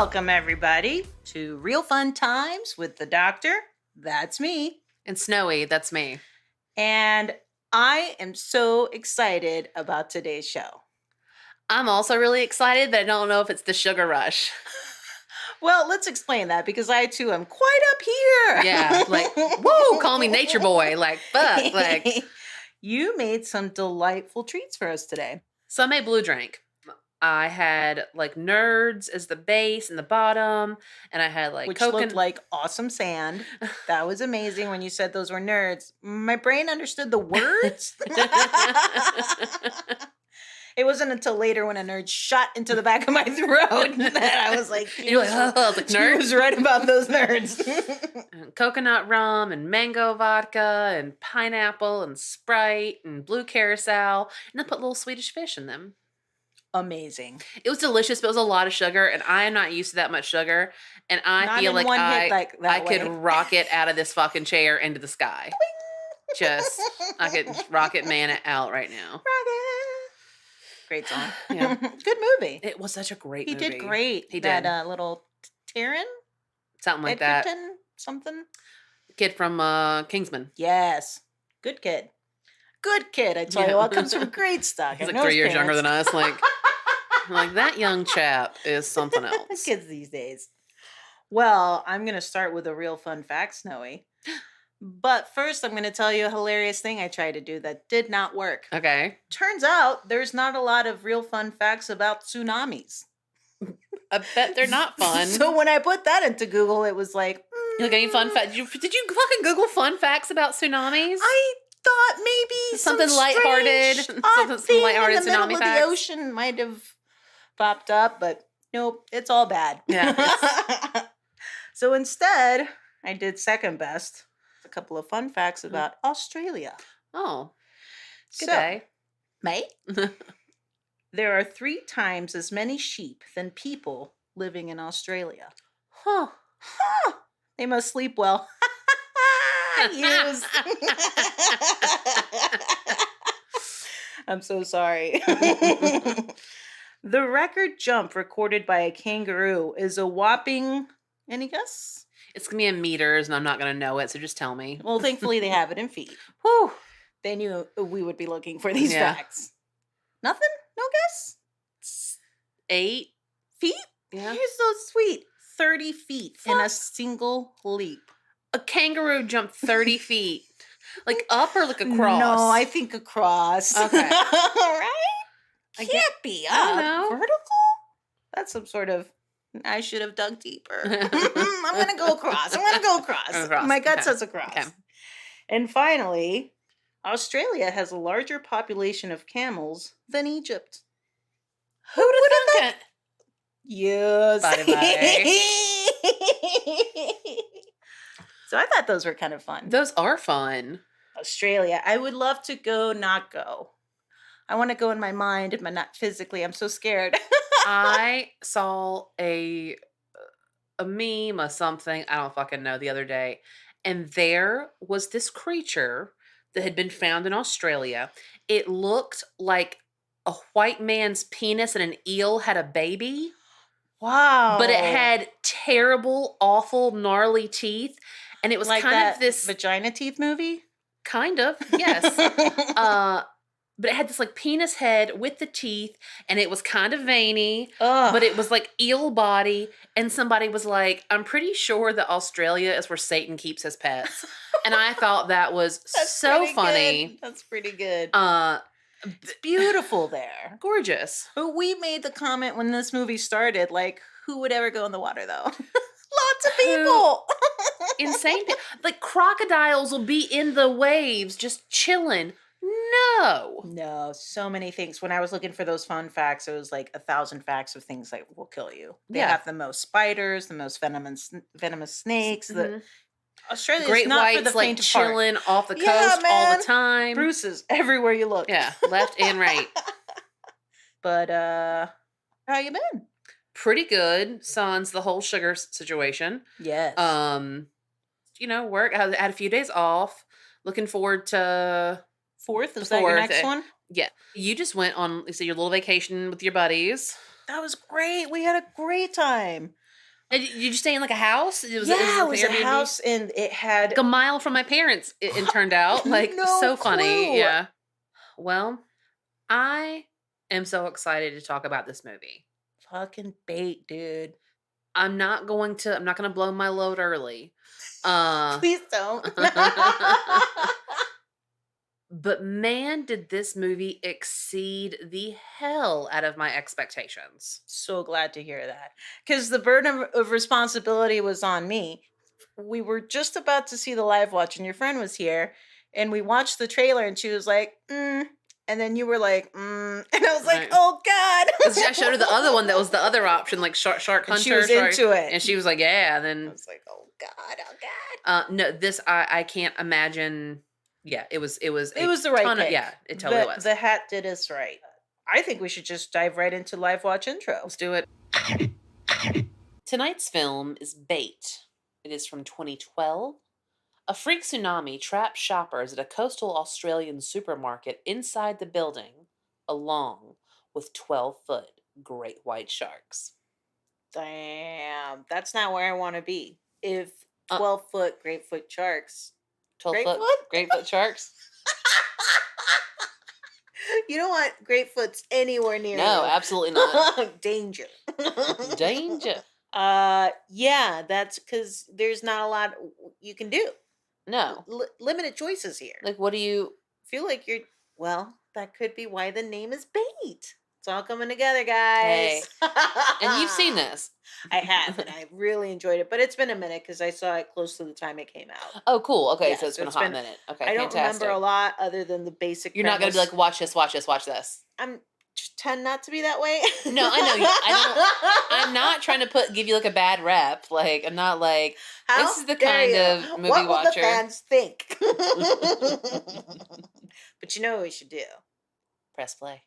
Welcome, everybody, to Real Fun Times with the Doctor. That's me. And Snowy, that's me. And I am so excited about today's show. I'm also really excited, but I don't know if it's the sugar rush. Well, let's explain that because I, too, am quite up here. Yeah, like, woo, call me nature boy. Like, fuck, like. You made some delightful treats for us today. So I made blue drink. I had like nerds as the base and the bottom, and I had like which coconut. Looked like awesome sand. That was amazing when you said those were nerds. My brain understood the words. It wasn't until later when a nerd shot into the back of my throat that I was like, you're like, oh, I was like, nerd was right about those nerds. And coconut rum and mango vodka and pineapple and Sprite and blue carousel, and I put little Swedish fish in them. Amazing. It was delicious, but it was a lot of sugar, and I am not used to that much sugar. And I feel like I could rocket out of this fucking chair into the sky. Just, I could rocket man it out right now. Rocket. Great song. Yeah. Good movie. It was such a great movie. He did great. He did. That little Tyrion? Something like Edgerton? that. Something? Kid from Kingsman. Yes. Good kid. Good kid, I tell you what, comes from great stock. He's like 3 years younger than us. Like that young chap is something else. Kids these days. Well, I'm going to start with a real fun fact, Snowy. But first, I'm going to tell you a hilarious thing I tried to do that did not work. Okay. Turns out there's not a lot of real fun facts about tsunamis. I bet they're not fun. So when I put that into Google, it was like... You like any fun facts? Did you fucking Google fun facts about tsunamis? I thought maybe something lighthearted, some lighthearted in the tsunami middle of facts. the ocean might have popped up, but nope, it's all bad. Yeah. So instead, I did second best. A couple of fun facts about Australia. Oh, good So, day. Mate, there are 3 times as many sheep than people living in Australia. Huh. They must sleep well. Use. I'm so sorry. The record jump recorded by a kangaroo is a whopping, any guess? It's going to be in meters, and I'm not going to know it, so just tell me. Well, thankfully they have it in feet. Whew. They knew we would be looking for these facts. Nothing? No guess? 8 feet? Yeah. You're so sweet. 30 feet in a single leap. A kangaroo jumped 30 feet. Like up or like across? No, I think across. Okay. Right? Can't be up. I don't know. Vertical? That's some sort of, I should have dug deeper. I'm going to go across. Across. My gut says across. Okay. And finally, Australia has a larger population of camels than Egypt. Who would have thunk it? Yes. Bye. So I thought those were kind of fun. Those are fun. Australia. I would love to go, not go. I want to go in my mind, but not physically. I'm so scared. I saw a meme or something, I don't fucking know, the other day. And there was this creature that had been found in Australia. It looked like a white man's penis and an eel had a baby. Wow. But it had terrible, awful, gnarly teeth. And it was like kind that of this vagina teeth movie? Kind of, yes. But it had this like penis head with the teeth, and it was kind of veiny, but it was like eel body. And somebody was like, I'm pretty sure that Australia is where Satan keeps his pets. And I thought that was so funny. Good. That's pretty good. It's beautiful there. Gorgeous. But we made the comment when this movie started, like, who would ever go in the water though? Lots of people. Insane. Like crocodiles will be in the waves just chilling. No, so many things. When I was looking for those fun facts, it was like 1,000 facts of things that will kill you. They have the most spiders, the most venomous snakes. Mm-hmm. Australia's great not whites for the like faint of chilling heart. off the coast all the time. Bruises everywhere you look. Yeah, left and right. But how you been? Pretty good. Sans the whole sugar situation. Yes. Work. I had a few days off. Looking forward to 4th. Is that your next one? Yeah. You just went on your little vacation with your buddies. That was great. We had a great time. And did you stay in like a house? It was like a Airbnb? house, and it had like a mile from my parents. It turned out like no so funny. clue. Yeah. Well, I am so excited to talk about this movie. Fucking bait, dude. I'm not gonna blow my load early. Please don't. But man, did this movie exceed the hell out of my expectations. So glad to hear that. Because the burden of responsibility was on me. We were just about to see the live watch, and your friend was here, and we watched the trailer, and she was like, and then you were like, and I was like, Right. oh God. I showed her the other one that was the other option, like Shark Hunter. And she was into it. And she was like, yeah. And then I was like, oh God. no, this I can't imagine. Yeah, it was It was the right pick. Yeah, it totally was. The hat did us right. I think we should just dive right into live watch intro. Let's do it. Tonight's film is Bait. It is from 2012. A freak tsunami traps shoppers at a coastal Australian supermarket inside the building, along with 12-foot great white sharks. Damn, that's not where I want to be. If 12-foot greatfoot sharks. 12-foot greatfoot sharks? You don't want greatfoots anywhere near you. No, absolutely not. Danger. Danger. Yeah, that's because there's not a lot you can do. No. Limited choices here. Like, what do you... feel like you're... Well, that could be why the name is Bait. It's all coming together, guys. Hey. And you've seen this. I have, and I really enjoyed it. But it's been a minute because I saw it close to the time it came out. Oh, cool. Okay, Yeah, so it's been a hot minute. Okay, I don't remember a lot other than the basic You're not going to be like, watch this, watch this, watch this. I'm just tend not to be that way. No, I know. I'm not trying to give you like a bad rep. Like, I'm not like, this is the kind of movie what watcher. What will the fans think? But you know what we should do? Press play.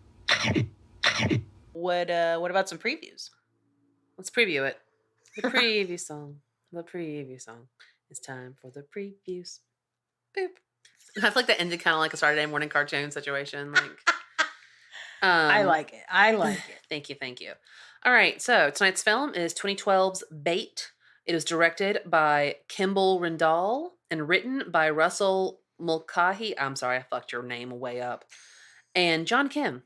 What about some previews? Let's preview it. The preview song. The preview song. It's time for the previews. Boop. I feel like that ended kind of like a Saturday morning cartoon situation. Like, I like it. I like it. Thank you. All right, so tonight's film is 2012's Bait. It is directed by Kimball Rendall and written by Russell Mulcahy. I'm sorry, I fucked your name way up. And John Kim.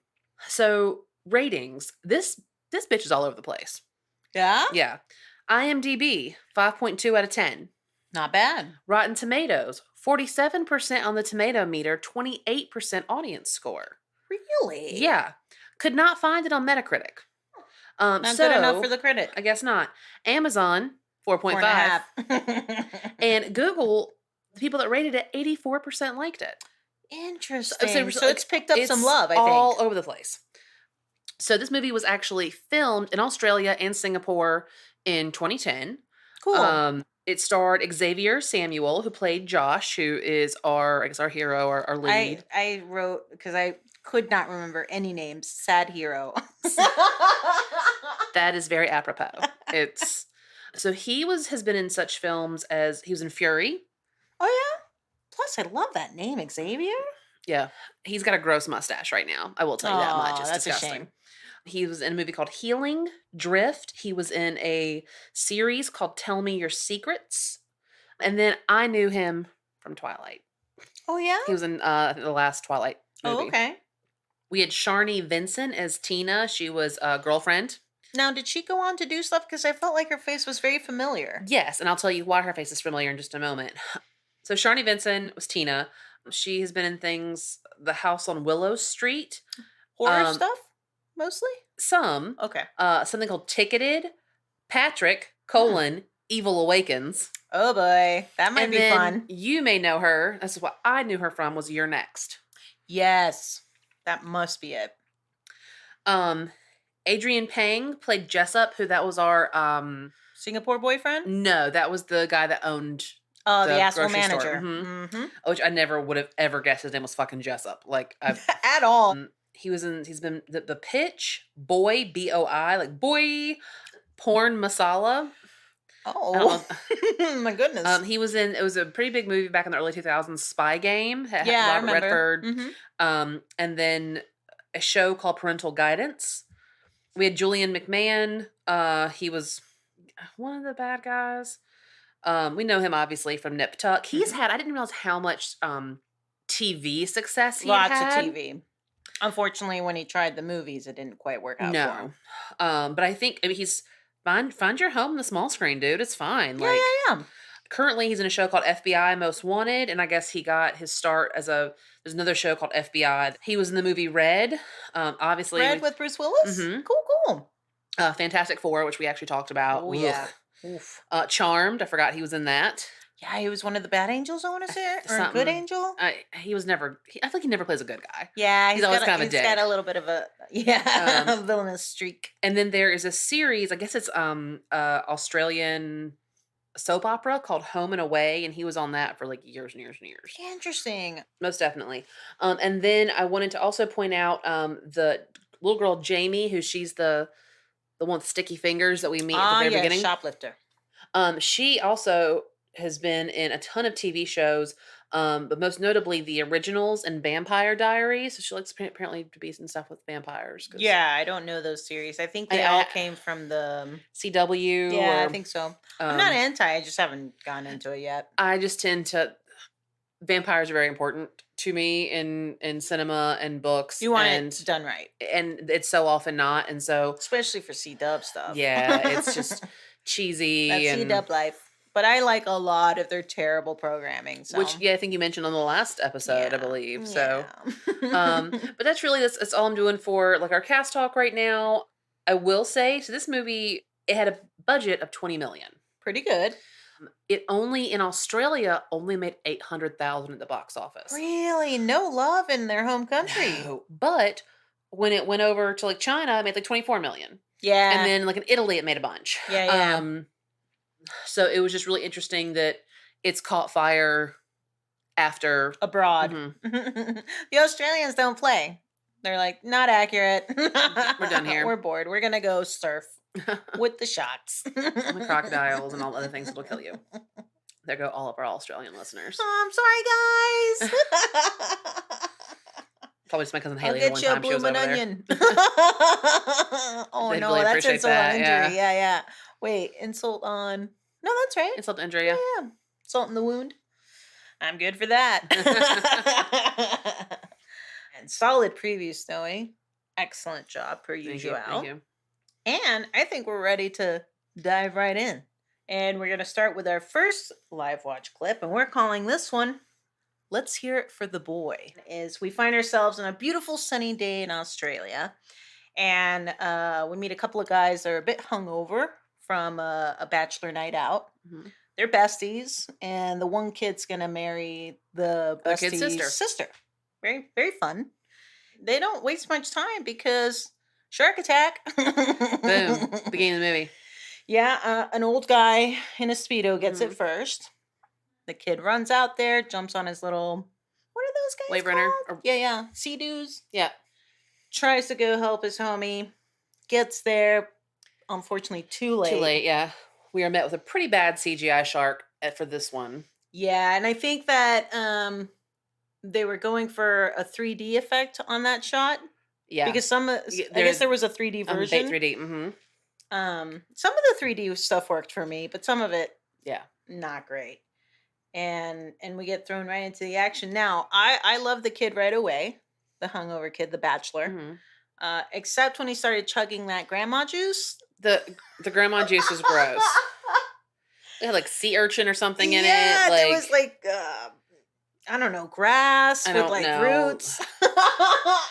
So ratings. This bitch is all over the place. Yeah? Yeah. IMDb, 5.2 out of 10. Not bad. Rotten Tomatoes, 47% on the tomato meter, 28% audience score. Really? Yeah. Could not find it on Metacritic. Not good enough for the critic. I guess not. Amazon, 4.5. And Google, the people that rated it, 84% liked it. Interesting. So it's picked up some love, I think. All over the place. So this movie was actually filmed in Australia and Singapore in 2010. Cool. It starred Xavier Samuel, who played Josh, who is our hero, our lead. I wrote, because I could not remember any names, sad hero. That is very apropos. So he has been in such films as, he was in Fury. Oh yeah? Plus, I love that name, Xavier. Yeah. He's got a gross mustache right now. I will tell you that much. It's that's disgusting. A shame. He was in a movie called Healing, Drift. He was in a series called Tell Me Your Secrets. And then I knew him from Twilight. Oh, yeah? He was in the last Twilight movie. Oh, okay. We had Sharni Vincent as Tina. She was a girlfriend. Now, did she go on to do stuff? Because I felt like her face was very familiar. Yes, and I'll tell you why her face is familiar in just a moment. So Sharni Vincent was Tina. She has been in things, The House on Willow Street. Horror stuff? Mostly? Some. Okay. Something called Ticketed. Patrick, Evil Awakens. Oh boy. That might be fun. You may know her. This is what I knew her from, was You're Next. Yes. That must be it. Adrian Pang played Jessup, who that was our Singapore boyfriend? No, that was the guy that owned the asshole grocery manager. Store. Mm-hmm. Which I never would have ever guessed his name was fucking Jessup. Like at all. He's been the Pitch, Boy, BOI, like Boy, Porn Masala. Oh my goodness. He was in, it was a pretty big movie back in the early 2000s, Spy Game. Yeah, Robert Redford. Mm-hmm. And then a show called Parental Guidance. We had Julian McMahon. He was one of the bad guys. We know him obviously from Nip Tuck. He's had, I didn't realize how much TV success he Lots of had. TV. Unfortunately, when he tried the movies, it didn't quite work out for him. No. But I think, I mean, he's find your home in the small screen, dude. It's fine. Yeah, Like, yeah. currently he's in a show called FBI Most Wanted, and I guess he got his start as there's another show called FBI. He was in the movie Red. Obviously Red with Bruce Willis? Mhm. Cool. Fantastic Four, which we actually talked about. Oh, yeah. Oof. Charmed, I forgot he was in that. Yeah, he was one of the bad angels, I want to say. Or a good angel? He was never, I think he never plays a good guy. Yeah, he's always kind of a dick. He's got a little bit of a, villainous streak. And then there is a series, I guess it's Australian soap opera called Home and Away, and he was on that for like years and years and years. Interesting. Most definitely. And then I wanted to also point out the little girl Jamie, who she's the one with sticky fingers that we meet at the very beginning. Shoplifter. She also has been in a ton of TV shows, but most notably the originals and Vampire Diaries. So she likes apparently to be in stuff with vampires. Yeah, I don't know those series. I think they all came from the CW. Yeah, I think so. I'm not anti. I just haven't gone into it yet. I just tend to. Vampires are very important to me in cinema and books. You want it done right, and it's so often not, and so especially for C-Dub stuff. Yeah, it's just cheesy. That's C-Dub life. But I like a lot of their terrible programming. So. Which, I think you mentioned on the last episode, I believe. So, but that's really, that's all I'm doing for like our cast talk right now. I will say, so this movie, it had a budget of $20 million. Pretty good. It only, in Australia, only made $800,000 at the box office. Really? No love in their home country. No. But when it went over to like China, it made like $24 million. Yeah. And then like in Italy, it made a bunch. Yeah. So it was just really interesting that it's caught fire after abroad. Mm-hmm. The Australians don't play. They're like, not accurate. We're done here. We're bored. We're gonna go surf with the sharks, the crocodiles, and all other things that'll kill you. There go all of our Australian listeners. Oh, I'm sorry, guys. Probably just my cousin Haley. I'll get you a bloomin' onion. Oh no, that's insult on injury. Yeah. Wait, insult on. No, that's right. Insult to injury, yeah. Insult in the wound. I'm good for that. And solid preview, Snowy. Excellent job, per usual. Thank you. And I think we're ready to dive right in. And we're going to start with our first live watch clip. And we're calling this one, Let's Hear It for the Boy. Is we find ourselves on a beautiful sunny day in Australia. And we meet a couple of guys that are a bit hungover from a bachelor night out. Mm-hmm. They're besties, and the one kid's gonna marry the bestie's sister. Very, very fun. They don't waste much time because shark attack. Boom. Beginning of the movie. Yeah, an old guy in a Speedo gets it first. The kid runs out there, jumps on his little, what are those guys Wave called? runner. Yeah. Sea-Doos. Yeah. Tries to go help his homie. Gets there. Unfortunately, too late. Too late, yeah. We are met with a pretty bad CGI shark for this one. Yeah, and I think that they were going for a 3D effect on that shot. Yeah. Because I guess there was a 3D version. 3D, mm-hmm. Some of the 3D stuff worked for me, but some of it, not great. And we get thrown right into the action. Now, I love the kid right away. The hungover kid, the bachelor. Mm-hmm. Except when he started chugging that grandma juice. The grandma juice is gross. It had like sea urchin or something in it. Yeah, there was like I don't know, grass with like roots.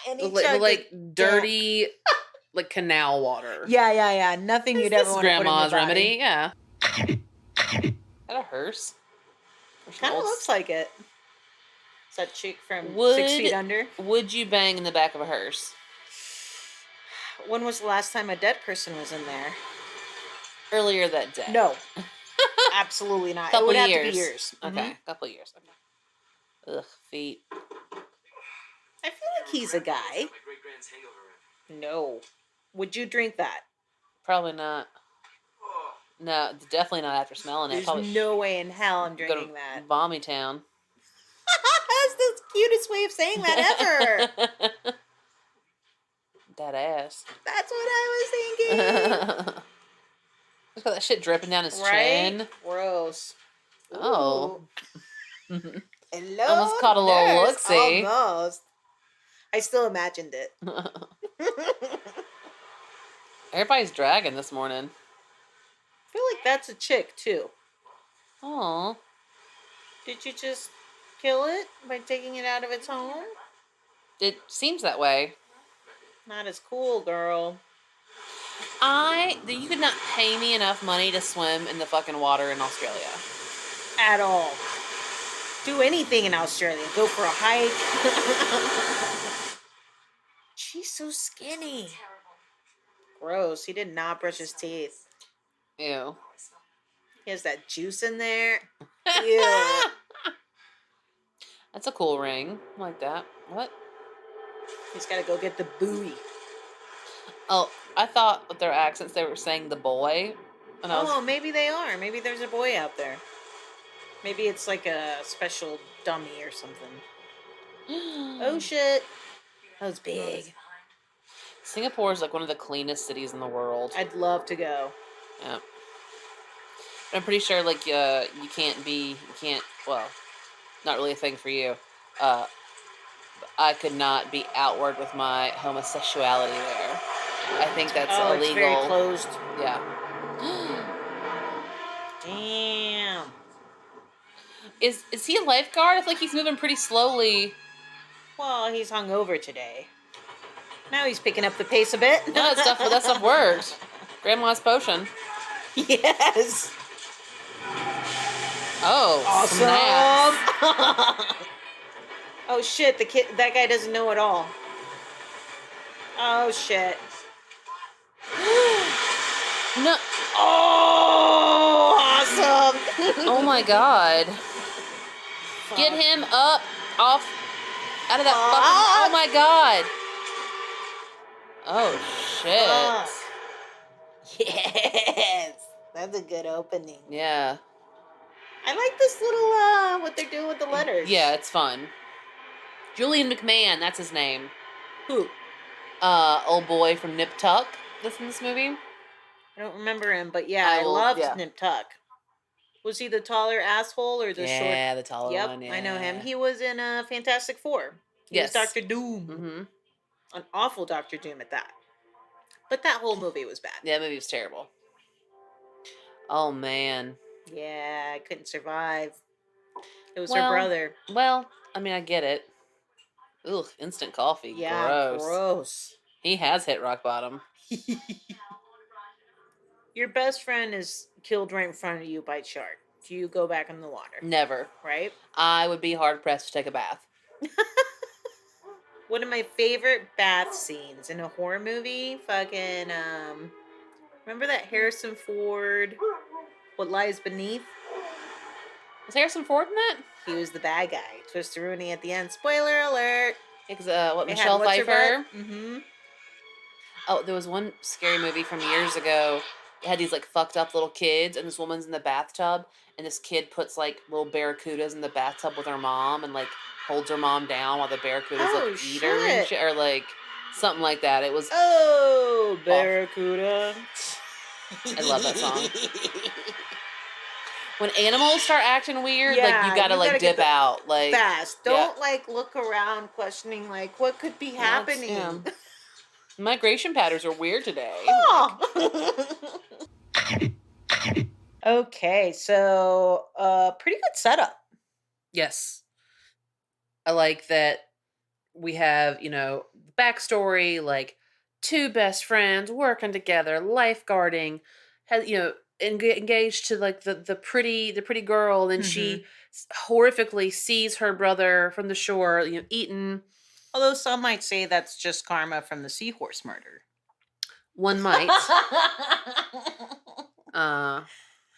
And he like dirty, like canal water. Yeah. Nothing you'd ever want to put in your grandma's body. remedy. Yeah. Is that a hearse? Kind of looks like it. It's that chick from 6 Feet Under. Would you bang in the back of a hearse? When was the last time a dead person was in there? Earlier that day. No. Absolutely not. Couple it would years. Have to be years. Okay. Mm-hmm. Couple years. Okay. Ugh, feet. I feel like he's a guy. No. Would you drink that? Probably not. No, definitely not after smelling it. There's no way in hell I'm drinking that. Vommy Town. That's the cutest way of saying that ever. That ass. That's what I was thinking. Look at that shit dripping down his Right? chin. Gross. Oh. Ooh. Almost Hello, caught a little nurse. look-see. Almost. I still imagined it. Everybody's dragging this morning. I feel like that's a chick, too. Oh. Did you just kill it by taking it out of its home? It seems that way. Not as cool, girl. You could not pay me enough money to swim in the fucking water in Australia. At all. Do anything in Australia. Go for a hike. She's so skinny. Gross. He did not brush his teeth. Ew. He has that juice in there. Ew. That's a cool ring. I like that. What? He's got to go get the buoy. Oh, I thought with their accents they were saying the boy. And Maybe they are. Maybe there's a boy out there. Maybe it's like a special dummy or something. Oh shit. That was big. Singapore is like one of the cleanest cities in the world. I'd love to go. Yeah. But I'm pretty sure like you can't, well, not really a thing for you. I could not be outward with my homosexuality there. I think that's illegal. It's very closed. Yeah. Damn. Is he a lifeguard? I feel like he's moving pretty slowly. Well, he's hungover today. Now he's picking up the pace a bit. No, that stuff works. Grandma's potion. Yes. Oh, awesome. Oh shit, that guy doesn't know at all. Oh shit. No. Oh, awesome. Oh my god. Fuck. Get him up, off, out of that fucking. Oh my god. Oh shit. Yes. That's a good opening. Yeah. I like this little, what they're doing with the letters. Yeah, it's fun. Julian McMahon, that's his name. Who? Old boy from Nip Tuck that's in this movie. I don't remember him, but yeah, I loved Nip Tuck. Was he the taller asshole or the short? Yeah, the taller one, I know him. He was in Fantastic Four. He was Dr. Doom. Mm-hmm. An awful Dr. Doom at that. But that whole movie was bad. Yeah, that movie was terrible. Oh, man. Yeah, I couldn't survive. It was her brother. Well, I mean, I get it. Ugh, instant coffee. Yeah, gross. He has hit rock bottom. Your best friend is killed right in front of you by a shark. Do you go back in the water? Never. Right? I would be hard pressed to take a bath. One of my favorite bath scenes in a horror movie, fucking, remember that Harrison Ford, What Lies Beneath? Was Harrison Ford in that? He was the bad guy. Twister-Rooney at the end. Spoiler alert. Michelle Pfeiffer? Mm-hmm. Oh, there was one scary movie from years ago. It had these, like, fucked up little kids, and this woman's in the bathtub, and this kid puts, like, little barracudas in the bathtub with her mom, and, like, holds her mom down while the barracudas, like, eat her and shit, or, like, something like that. It was... Oh, barracuda. I love that song. When animals start acting weird, like, you gotta like, dip out. Like, fast. Don't, like, look around questioning, like, what could be happening? Yeah. Migration patterns are weird today. Oh. Okay, so pretty good setup. Yes. I like that we have, backstory, like, two best friends working together, lifeguarding, engaged to, like, the pretty girl, and she horrifically sees her brother from the shore, eaten. Although some might say that's just karma from the seahorse murder. One might.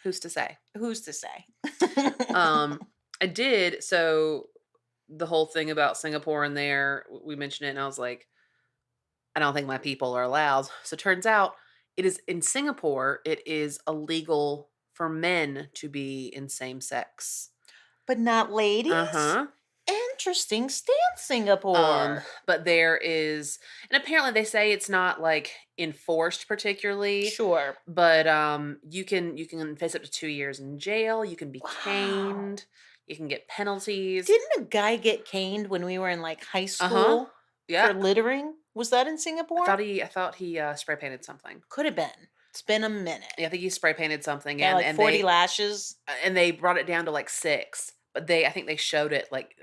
Who's to say? Who's to say? I did. So the whole thing about Singapore in there, we mentioned it, and I was like, I don't think my people are allowed. So it turns out it is in Singapore, it is illegal for men to be in same sex. But not ladies? Uh-huh. Interesting stance, Singapore. But there is, and apparently they say it's not like enforced particularly. Sure. But you can face up to 2 years in jail. You can be caned. You can get penalties. Didn't a guy get caned when we were in like high school Yeah. for littering? Was that in Singapore? I thought he spray painted something. Could have been. It's been a minute. Yeah, I think he spray painted something. Yeah, and, like and 40 they, lashes. And they brought it down to like 6. But I think they showed it like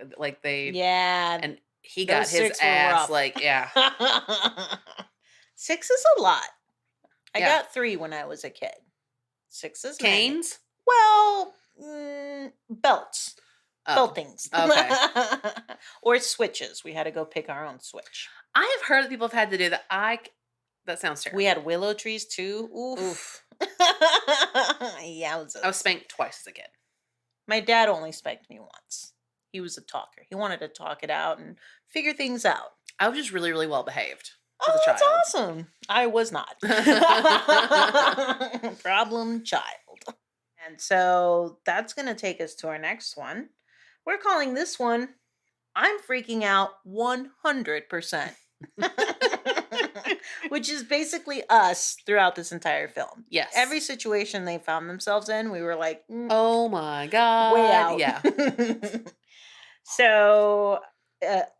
they. Yeah. And he got his ass like, yeah. 6 is a lot. I got 3 when I was a kid. 6 is canes. Well, belts. Beltings. Okay. Or switches. We had to go pick our own switch. I have heard that people have had to do that. That sounds terrible. We had willow trees too. Oof. Yowzers. I was spanked twice as a kid. My dad only spanked me once. He was a talker. He wanted to talk it out and figure things out. I was just really, really well behaved. Oh, that's awesome. I was not. Problem child. And so that's going to take us to our next one. We're calling this one, I'm freaking out 100%. Which is basically us throughout this entire film. Yes. Every situation they found themselves in, we were like, oh my God. Way out. Yeah. So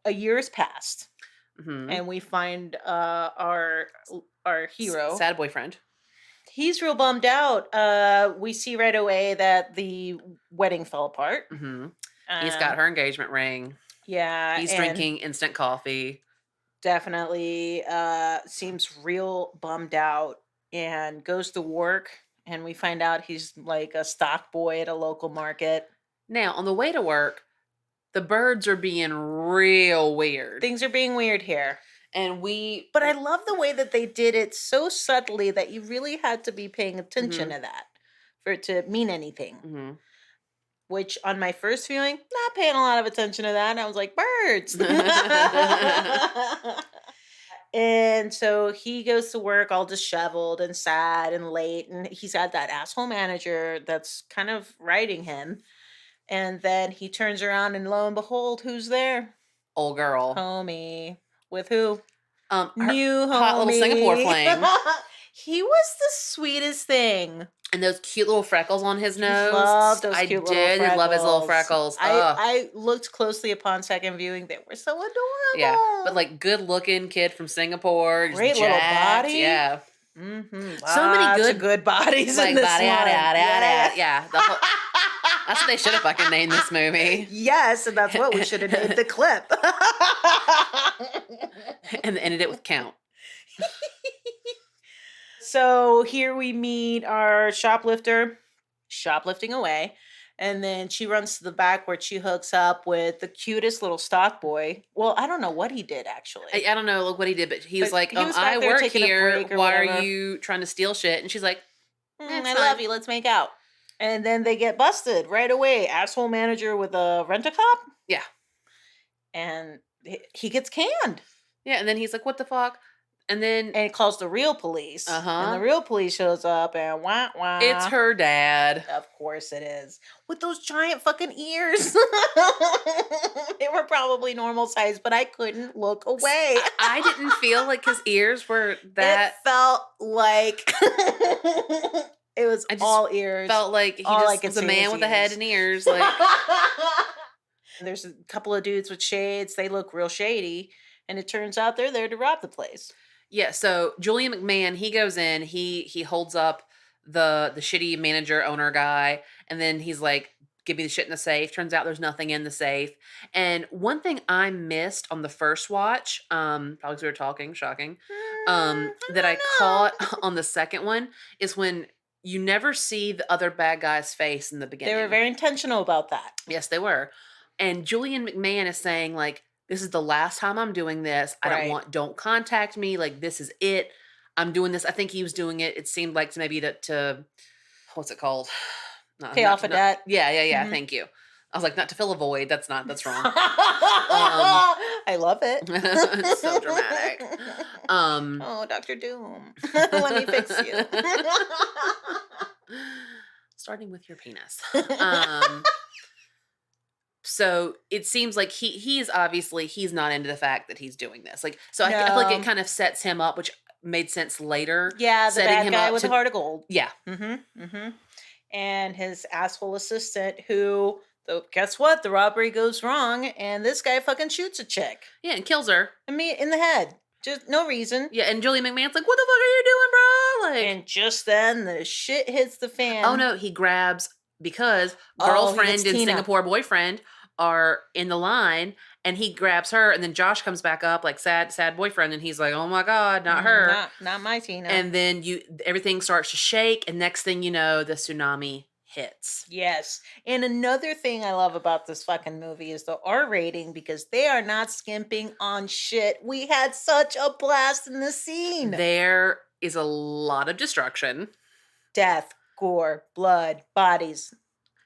a year's passed. Mm-hmm. And we find our hero. Sad boyfriend. He's real bummed out. We see right away that the wedding fell apart. Mm-hmm. He's got her engagement ring. Yeah. He's drinking instant coffee. Definitely seems real bummed out and goes to work. And we find out he's like a stock boy at a local market. Now, on the way to work, the birds are being real weird. Things are being weird here. But I love the way that they did it so subtly that you really had to be paying attention to that for it to mean anything. Mm-hmm. Which on my first viewing, not paying a lot of attention to that. And I was like, birds. And so he goes to work all disheveled and sad and late. And he's got that asshole manager that's kind of writing him. And then he turns around and lo and behold, who's there? Old girl. Homie. With who? New homie. hot little Singapore flame. He was the sweetest thing. And those cute little freckles on his nose. Love those cute little freckles. I did love his little freckles. I looked closely upon second viewing. They were so adorable. Yeah, but like good looking kid from Singapore. Great little body. Yeah. Mm-hmm. So many good bodies like in this body, one. Yeah. That's what they should have fucking named this movie. Yes, and that's what we should have named the clip. And ended it with count. So here we meet our shoplifter, shoplifting away. And then she runs to the back where she hooks up with the cutest little stock boy. Well, I don't know what he did, actually. I don't know what he did, but he was like, he was I back there work taking a here. break or Why whatever. are you trying to steal shit? And she's like, I love you. Let's make out. And then they get busted right away. Asshole manager with a rent-a-cop. Yeah. And he gets canned. Yeah, and then he's like, what the fuck? And then... And he calls the real police. Uh-huh. And the real police shows up and wah, wah. It's her dad. Of course it is. With those giant fucking ears. They were probably normal size, but I couldn't look away. I didn't feel like his ears were that... It felt like... It was all ears. Felt like he just was a man with a head and ears. Like... There's a couple of dudes with shades. They look real shady. And it turns out they're there to rob the place. Yeah, so Julian McMahon, he goes in, he holds up the shitty manager owner guy, and then he's like, give me the shit in the safe. Turns out there's nothing in the safe. And one thing I missed on the first watch, probably because we were talking, shocking, that I caught on the second one is when you never see the other bad guy's face in the beginning. They were very intentional about that. Yes, they were. And Julian McMahon is saying, like, this is the last time I'm doing this. Don't contact me. Like, this is it. I'm doing this. I think he was doing it. It seemed like maybe to what's it called? Pay off a debt. Yeah. Mm-hmm. Thank you. I was like, not to fill a void. That's wrong. I love it. It's so dramatic. Oh, Dr. Doom. Let me fix you. Starting with your penis. So it seems like he's obviously he's not into the fact that he's doing this. Like, so I feel like it No. kind of sets him up, which made sense later. Yeah, the setting bad him guy up with a to heart of gold. yeah. And his asshole assistant who, though, guess what? The robbery goes wrong, and this guy fucking shoots a chick. Yeah, and kills her. In the head. Just no reason. Yeah, and Julie McMahon's like, "What the fuck are you doing, bro?" Like, And just then the shit hits the fan. oh no, he grabs because he girlfriend gets and Tina. Singapore boyfriend are in the line, and he grabs her, and then Josh comes back up like sad boyfriend, and he's like, "Oh my god, not her, Not my Tina." And then everything starts to shake, and next thing you know, the tsunami hits. Yes. And another thing I love about this fucking movie is the R rating, because they are not skimping on shit. We had such a blast in the scene. There is a lot of destruction. Death, gore, blood, bodies,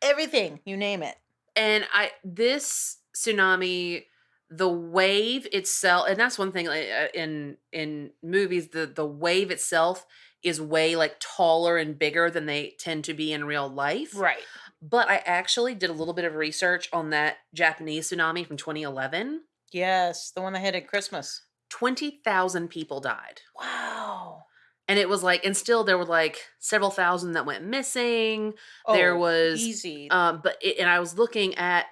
everything, you name it. And this tsunami, the wave itself, and that's one thing in movies, the wave itself is way like taller and bigger than they tend to be in real life. Right. But I actually did a little bit of research on that Japanese tsunami from 2011. Yes, the one that hit at Christmas. 20,000 people died. Wow. And it was like, and still there were like several thousand that went missing. Oh, there was easy. and I was looking at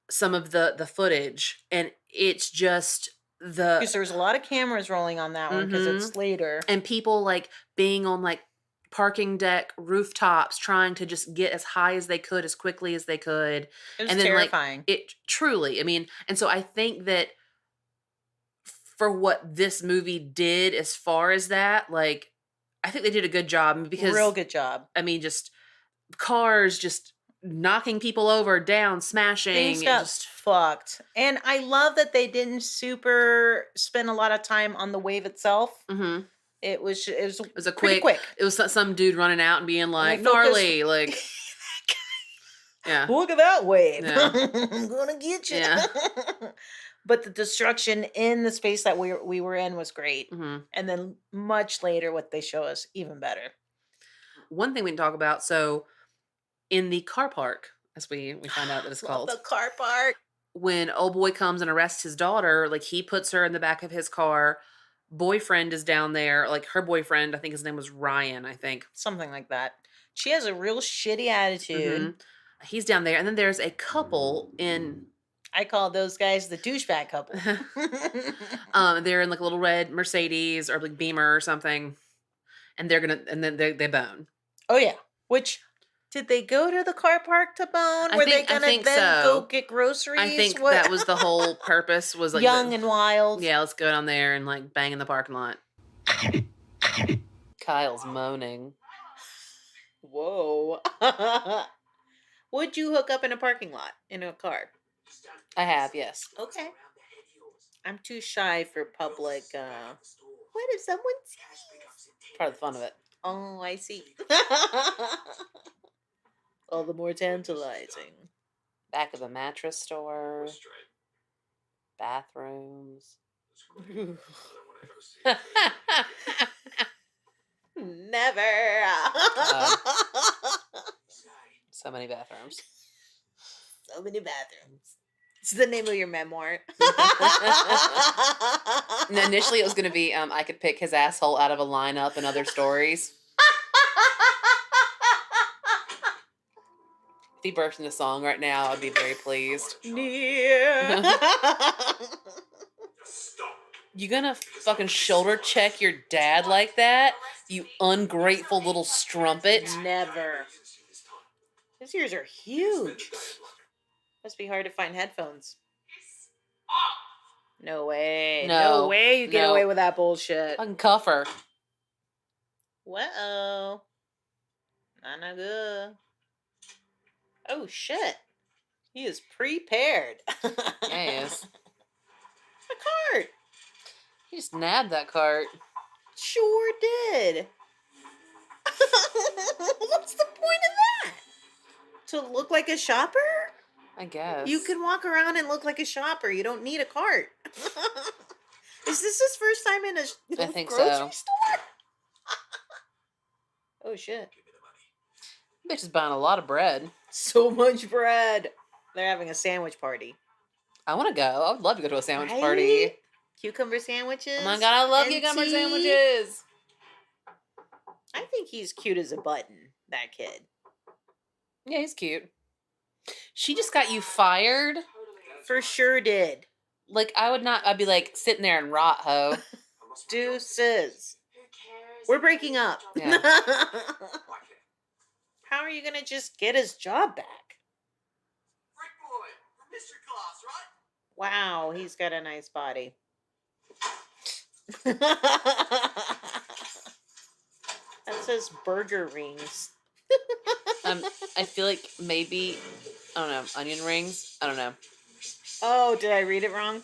some of the footage, and it's just because there's a lot of cameras rolling on that one because it's later, and people like being on like parking deck rooftops trying to just get as high as they could as quickly as they could. It was and then terrifying. like it truly, I mean, and so I think that for what this movie did as far as that, like, I think they did a good job, because real good job. I mean, just cars just knocking people over, down, smashing. Things got just fucked. And I love that they didn't super spend a lot of time on the wave itself. Mm-hmm. It was a quick. It was some dude running out and being like, gnarly, like, yeah. Look at that wave. Yeah. I'm gonna get you. Yeah. But the destruction in the space that we were in was great. Mm-hmm. And then much later, what they show us, even better. One thing we can talk about, so in the car park, as we find out that it's called. The car park. When old boy comes and arrests his daughter, like, he puts her in the back of his car. Boyfriend is down there, like her boyfriend, I think his name was Ryan, I think. Something like that. She has a real shitty attitude. Mm-hmm. He's down there. And then there's a couple in... I call those guys the douchebag couple. They're in like a little red Mercedes or like Beamer or something. And then they bone. Oh yeah. Which, did they go to the car park to bone? Were they gonna then go get groceries? I think that was the whole purpose, was like young and wild. Yeah, let's go down there and like bang in the parking lot. Kyle's moaning. Whoa. Would you hook up in a parking lot in a car? I have, yes. Okay. I'm too shy for public. What if someone sees? Part of the fun of it. Oh, I see. All the more tantalizing. Back of the mattress store. Bathrooms. Never. So many bathrooms. So many bathrooms. It's the name of your memoir. No, initially it was going to be I could pick his asshole out of a lineup and other stories. If he burst into song right now, I'd be very pleased. Yeah. You gonna fucking shoulder check your dad like that? You ungrateful little strumpet. Never. His ears are huge. Must be hard to find headphones. No way. No way you get away with that bullshit. Fucking cuff her. Whoa. Not good. Oh, shit. He is prepared. Yeah, he is. A cart. He just nabbed that cart. Sure did. What's the point of that? To look like a shopper? I guess. You can walk around and look like a shopper. You don't need a cart. Is this his first time in a grocery store? Oh, shit. Bitch is buying a lot of bread. So much bread. They're having a sandwich party. I want to go. I would love to go to a sandwich Right? party. Cucumber sandwiches. Oh my god, I love and cucumber tea. sandwiches. I think he's cute as a button, that kid. Yeah, he's cute. She just got you fired? For sure did. Like, I'd be like sitting there and rot, ho. Deuces. We're breaking up. Yeah. How are you going to just get his job back? Wow, he's got a nice body. That says burger rings. I feel like maybe, I don't know, onion rings? I don't know. Oh, did I read it wrong?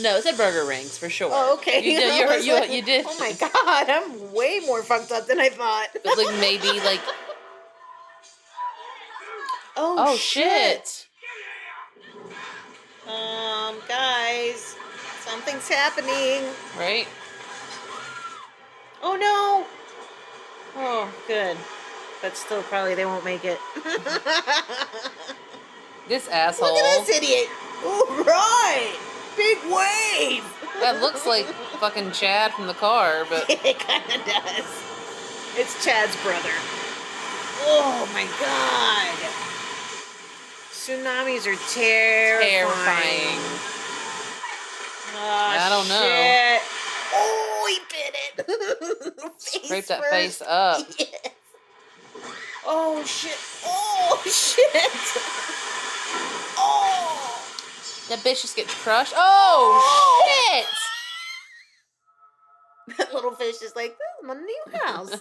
No, it said burger rings for sure. Oh, okay. You did. You did. Oh my god, I'm way more fucked up than I thought. But like maybe like. Oh shit. Guys, something's happening. Right? Oh no. Oh, good. But still, probably they won't make it. This asshole. Look at this idiot. Oh, right. Big wave. That looks like fucking Chad from the car, but. It kind of does. It's Chad's brother. Oh my god. Tsunamis are terrifying. Oh, I don't know. Shit. Oh, he bit it. Scrape that face up. Yes. Oh, shit. Oh, shit. Oh. That bitch just gets crushed. Oh, shit. That little fish is like, this is my new house.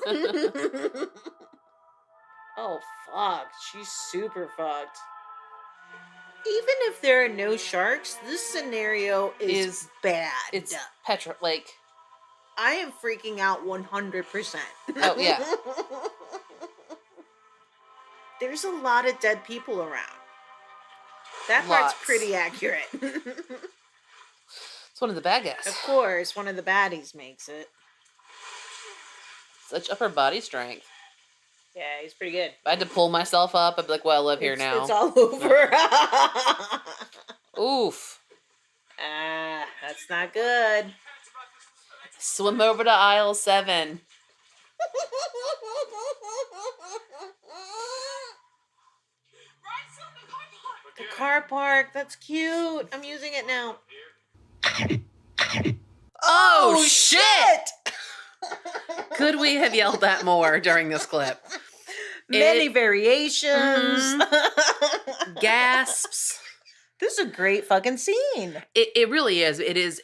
Oh, fuck. She's super fucked. Even if there are no sharks, this scenario is bad. It's like. I am freaking out 100%. Oh, yeah. There's a lot of dead people around. That part's pretty accurate. It's one of the bad guys. Of course, one of the baddies makes it. Such upper body strength. Yeah, he's pretty good. If I had to pull myself up, I'd be like, well, I live here now. It's all over. Oof. That's not good. Swim over to aisle 7. The car park. That's cute. I'm using it now. Oh, shit! Could we have yelled that more during this clip? Many variations. Mm-hmm. Gasps. This is a great fucking scene. It really is. It is.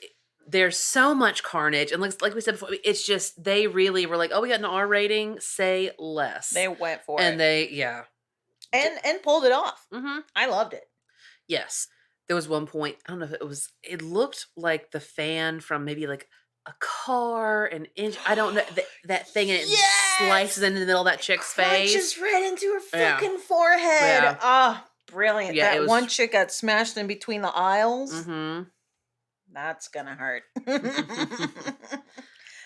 There's so much carnage. And like we said before, it's just, they really were like, oh, we got an R rating, say less. They went for and it. And pulled it off. Mm-hmm. I loved it. Yes. There was one point, I don't know if it looked like the fan from maybe like a car, an inch, I don't know, that thing, and it slices into the middle of that chick's face. Just right into her fucking forehead. Yeah. Oh, brilliant. Yeah, that one chick got smashed in between the aisles. Mm-hmm. That's gonna hurt.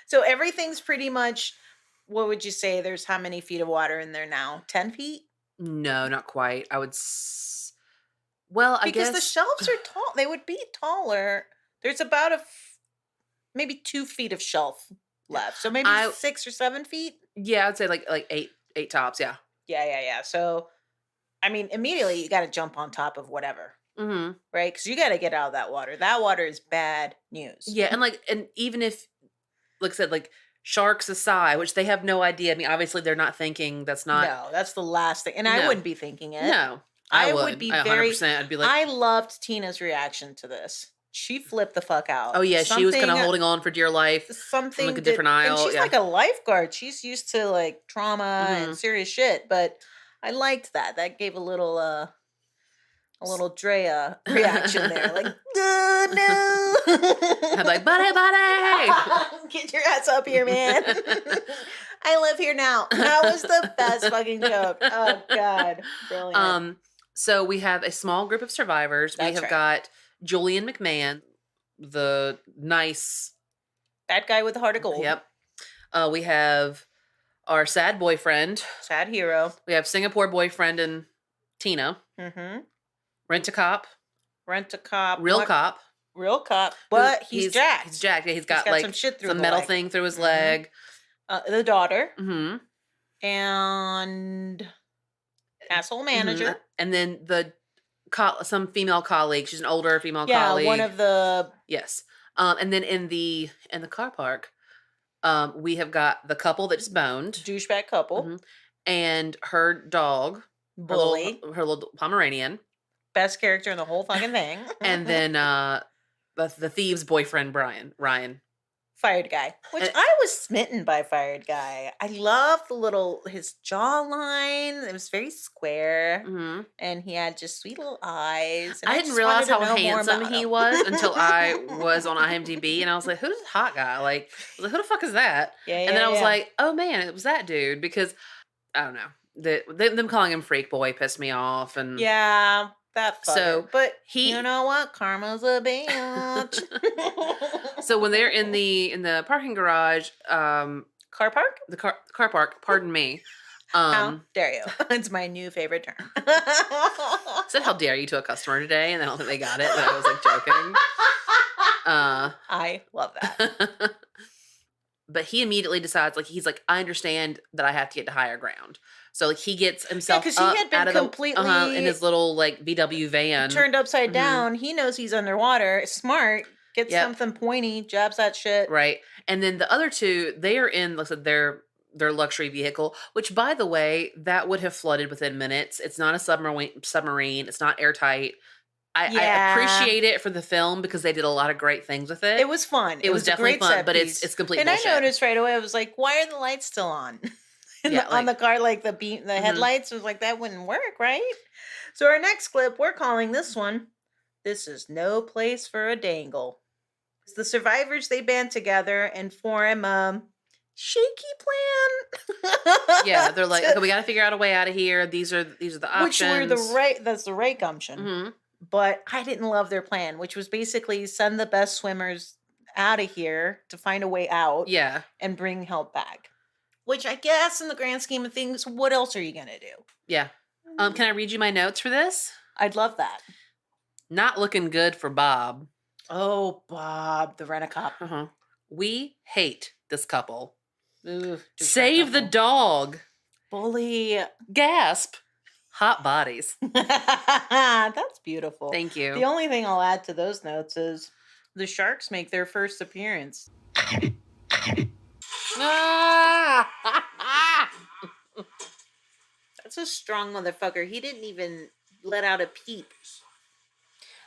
So everything's pretty much, what would you say? There's how many feet of water in there now? 10 feet? No, not quite. I would well, I guess. Because the shelves are tall. They would be taller. There's about maybe 2 feet of shelf left. So maybe 6 or 7 feet? Yeah, I'd say like eight tops, yeah. Yeah. So, I mean, immediately you got to jump on top of whatever. Mm-hmm. Right? Because you got to get out of that water. That water is bad news. Yeah, and even if, like I said, like sharks aside, which they have no idea. I mean, obviously they're not thinking. That's not. No, that's the last thing. And I wouldn't be thinking it. No, I would be 100%. I'd be like, I loved Tina's reaction to this. She flipped the fuck out. Oh yeah, she was kind of holding on for dear life. Something from like a different aisle. And she's like a lifeguard. She's used to like trauma and serious shit. But I liked that. That gave a little Drea reaction there. Like, no. I'm like, buddy. Get your ass up here, man. I live here now. That was the best fucking joke. Oh God, brilliant. So we have a small group of survivors. We have got Julian McMahon, the nice bad guy with the heart of gold. Yep. We have our sad boyfriend, sad hero. We have Singapore boyfriend and Tina. Mm-hmm. Rent-A-Cop. Rent-A-Cop. Real cop. Real cop. But he's jacked. He's jacked. Yeah, he's got like some shit through some the metal leg. thing through his leg. The daughter. Mm-hmm. And asshole manager. Mm-hmm. And then some female colleague. She's an older female colleague. Yeah, one of the... Yes. And then in the car park, we have got the couple that just boned. Douchebag couple. Mm-hmm. And her dog. Bully. Her little Pomeranian. Best character in the whole fucking thing. And then the thieves' boyfriend, Ryan. Fired Guy. Which I was smitten by Fired Guy. I love his jawline. It was very square. Mm-hmm. And he had just sweet little eyes. And I didn't realize how handsome he was until I was on IMDb. And I was like, who's this hot guy? Like, I was like, who the fuck is that? Yeah, and then I was like, oh man, it was that dude. Because, I don't know. Them calling him Freak Boy pissed me off. And yeah. That fucker. So but you know what? Karma's a bitch. So when they're in the parking garage, car park? The car park, pardon me. How dare you? It's my new favorite term. Said how dare you to a customer today, and I don't think they got it, but I was like joking. I love that. But he immediately decides, like, he's like, I understand that I have to get to higher ground. So, like, he gets himself he had been completely in his little, like, VW van. Turned upside down. He knows he's underwater. Smart. Gets something pointy. Jabs that shit. Right. And then the other two, they are in, like I said, their luxury vehicle, which, by the way, that would have flooded within minutes. It's not a submarine. It's not airtight. I appreciate it for the film because they did a lot of great things with it. It was fun. It was definitely fun, but it's complete bullshit. And I noticed right away, I was like, why are the lights still on? On the car, like the headlights. I was like, that wouldn't work, right? So our next clip, we're calling this one, This Is No Place for a Dangle. The survivors, they band together and form a shaky plan. Yeah, they're like, okay, we got to figure out a way out of here. These are the options. That's the right gumption. Mm-hmm. But I didn't love their plan, which was basically send the best swimmers out of here to find a way out. Yeah. And bring help back. Which I guess in the grand scheme of things, what else are you going to do? Yeah. Can I read you my notes for this? I'd love that. Not looking good for Bob. Oh, Bob, the rent-a-cop. Uh-huh. We hate this couple. Ooh, Save the dog. Bully. Gasp. Hot bodies. That's beautiful. Thank you. The only thing I'll add to those notes is the sharks make their first appearance. That's a strong motherfucker. He didn't even let out a peep.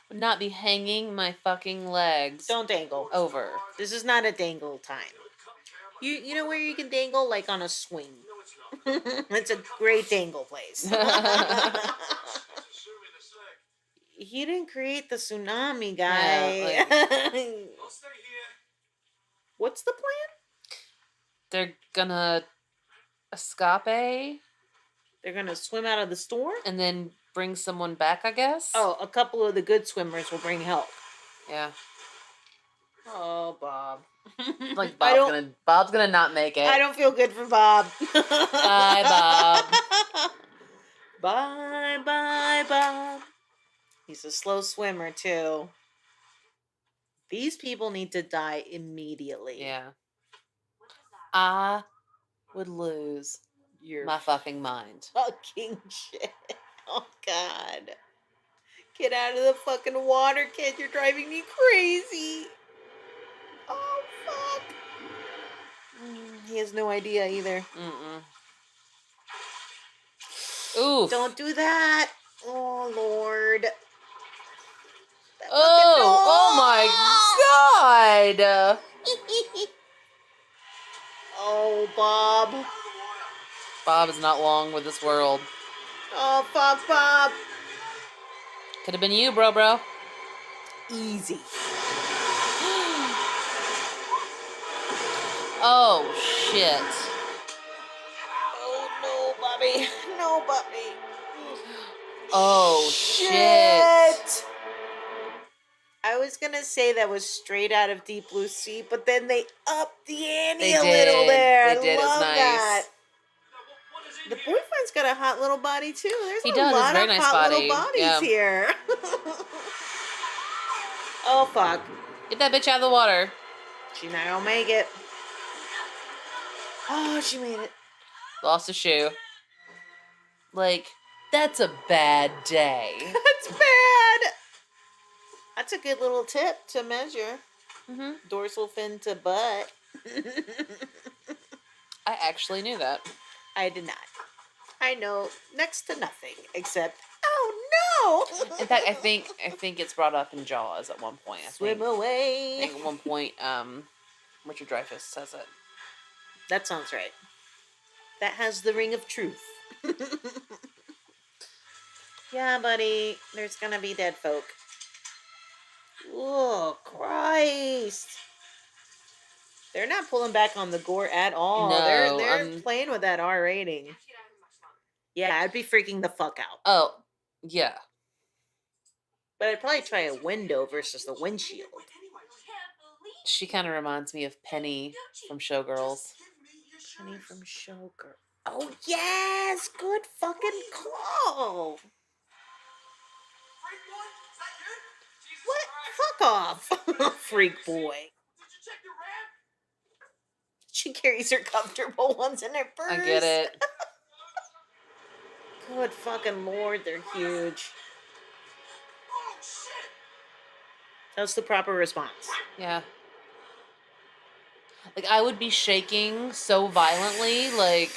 Would not be hanging my fucking legs. Don't dangle. Over. This is not a dangle time. You know where you can dangle? Like on a swing. It's a great dangle place. He didn't create the tsunami, guy. Yeah, what's the plan? They're gonna escape. They're gonna swim out of the storm? And then bring someone back, I guess? Oh, a couple of the good swimmers will bring help. Yeah. Oh, Bob. Like Bob's gonna not make it. I don't feel good for Bob. Bye, Bob. Bye, Bob. He's a slow swimmer, too. These people need to die immediately. Yeah. I would lose my fucking mind. Fucking shit. Oh, God. Get out of the fucking water, kid. You're driving me crazy. Oh, fuck. He has no idea either. Ooh. Don't do that. Oh, Lord. Oh my God. Oh, Bob. Bob is not long with this world. Oh, fuck, Bob. Could have been you, bro. Easy. Oh, shit. Oh, no, Bobby. No, Bobby. Oh, shit. I was going to say that was straight out of Deep Blue Sea, but then they upped the ante They a did. little there. They did. I love It was nice. that. The boyfriend's got a hot little body too. There's He a does. It's a lot very of nice hot little body. bodies Yeah. here. Oh fuck. Get that bitch out of the water. She's not gonna make it. Oh, she made it. Lost a shoe. Like, that's a bad day. That's bad. That's a good little tip to measure. Mm-hmm. Dorsal fin to butt. I actually knew that. I did not. I know next to nothing except, oh no! In fact, I think it's brought up in Jaws at one point. Swim away. I think at one point, Richard Dreyfuss says it. That sounds right. That has the ring of truth. Yeah, buddy. There's gonna be dead folk. Oh, Christ. They're not pulling back on the gore at all. No, they're playing with that R rating. Yeah, I'd be freaking the fuck out. Oh, yeah. But I'd probably try a window versus the windshield. She kind of reminds me of Penny from Showgirls. Penny from Showgirls. Oh, yes! Good fucking call! What? Fuck off, freak boy. She carries her comfortable ones in her purse. I get it. Good fucking lord, they're huge. That's the proper response. Yeah. Like, I would be shaking so violently, like...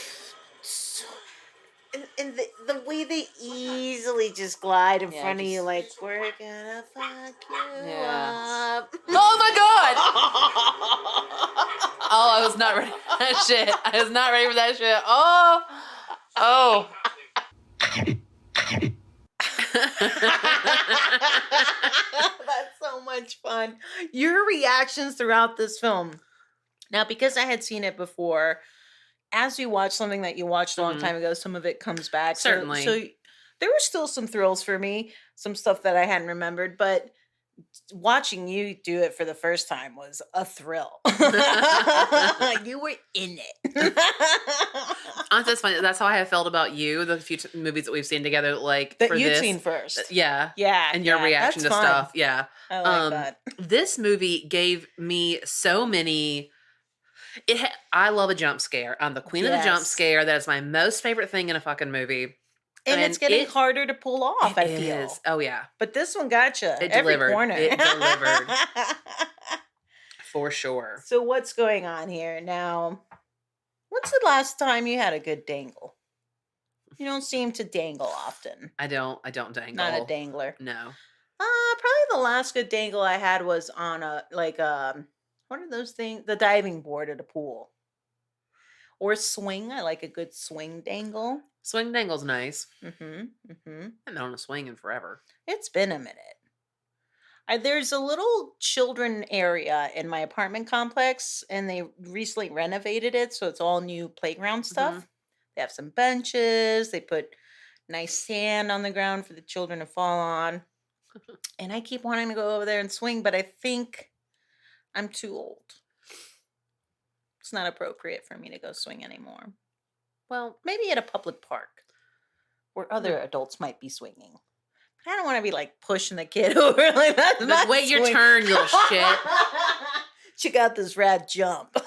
And the way they easily just glide in front of you, just... like, we're gonna fuck you up. Oh my god! Oh, I was not ready for that shit. I was not ready for that shit. Oh. That's so much fun. Your reactions throughout this film. Now, because I had seen it before, as you watch something that you watched a long time ago, some of it comes back. Certainly. So there were still some thrills for me, some stuff that I hadn't remembered, but watching you do it for the first time was a thrill. You were in it. Honestly, that's funny. That's how I have felt about you, the few movies that we've seen together. Like, that for you'd this. Seen first. Yeah. Yeah. And your reaction to fun. stuff. Yeah. I like that. This movie gave me so many... I love a jump scare. I'm the queen of the jump scare. That is my most favorite thing in a fucking movie. And it's getting harder to pull off, I feel. Oh, yeah. But this one gotcha. It Every delivered. corner. It delivered. For sure. So what's going on here? Now, when's the last time you had a good dangle? You don't seem to dangle often. I don't dangle. Not a dangler. No. Probably the last good dangle I had was on what are those things? The diving board at a pool. Or swing. I like a good swing dangle. Swing dangle's nice. Mm-hmm. Mm-hmm. I haven't been on a swing in forever. It's been a minute. There's a little children area in my apartment complex, and they recently renovated it, so it's all new playground stuff. Mm-hmm. They have some benches. They put nice sand on the ground for the children to fall on. And I keep wanting to go over there and swing, but I think I'm too old. It's not appropriate for me to go swing anymore. Well, maybe at a public park where other adults might be swinging. But I don't want to be like pushing the kid over like that. But wait your turn, you little shit. Check out this rad jump.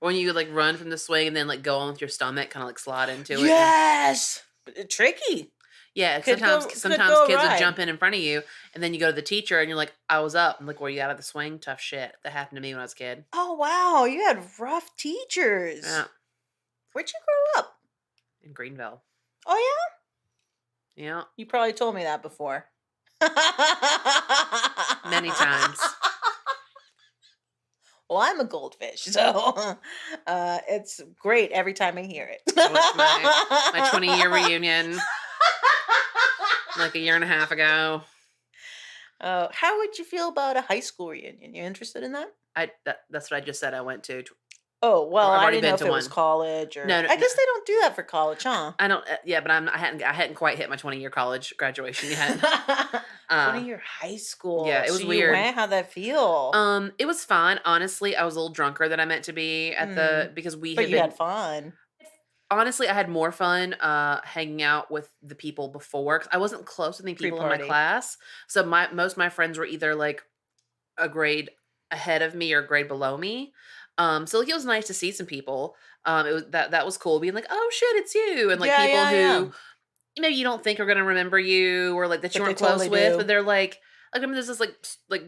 When you like run from the swing and then like go on with your stomach, kind of like slide into it. Yes, tricky. Yeah, sometimes kids will jump in front of you, and then you go to the teacher, and you're like, "I was up." And like, were you out of the swing? Tough shit. That happened to me when I was a kid. Oh wow, you had rough teachers. Yeah. Where'd you grow up? In Greenville. Oh yeah. Yeah. You probably told me that before. Many times. Well, I'm a goldfish, so it's great every time I hear it. So it's my 20-year reunion. Like a year and a half ago. How would you feel about a high school reunion? You interested in that? That's what I just said I went to Oh, well, I've I already didn't know been if to it was one. college or No, I guess they don't do that for college, huh? I don't. Yeah, but I hadn't quite hit my 20-year college graduation yet. 20-year high Yeah, school. it So was you weird. went? How'd that feel? It was fine. Honestly, I was a little drunker than I meant to be Mm, because we but had you had been. fun. Honestly, I had more fun hanging out with the people before because I wasn't close with any people in my Pre-party. class. So most of my friends were either like a grade ahead of me or a grade below me. So like it was nice to see some people. It was that was cool being like, oh shit, it's you, and like Yeah, people yeah, yeah. who maybe you don't think are gonna remember you or like that you But they weren't close totally with, but do. they're like I mean, there's this like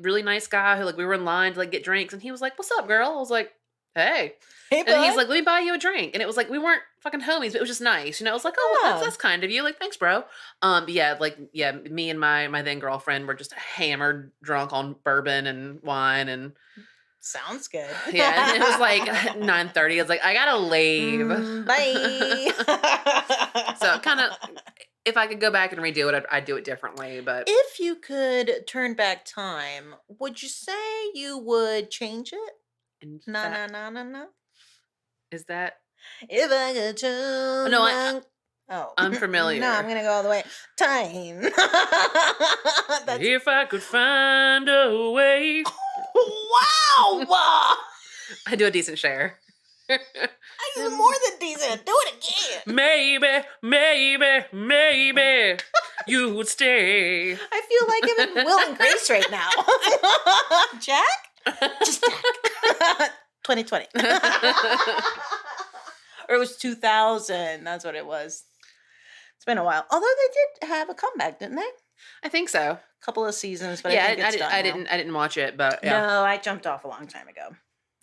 really nice guy who like we were in line to like get drinks, and he was like, "What's up, girl?" I was like, "Hey," Hey, and he's bud. like, "Let me buy you a drink," and it was like we weren't fucking homies, but it was just nice, you know. I was like, "Oh, well, Yeah. that's kind of you." Like, thanks, bro. But yeah, like yeah, me and my then girlfriend were just hammered drunk on bourbon and wine and Sounds good. yeah, and it was like 9:30. I was like, I gotta leave. Bye. So kind of, if I could go back and redo it, I'd do it differently. But If you could turn back time, would you say you would change it? in Na na fact, na na na. is that If I could turn no? back. Oh I'm no, I'm familiar. gonna go all the way. Time. That's If I could find a way, wow. I do a decent share. It's more than decent. Do it again. Maybe you would stay. I feel like I'm in Will and Grace right now. Jack? Just Jack. 2020. Or it was 2000. That's what it was. It's been a while. Although they did have a comeback, didn't they? I think so. A couple of seasons, but Yeah, I think it's done now. I didn't watch it, but yeah, No, I jumped off a long time ago.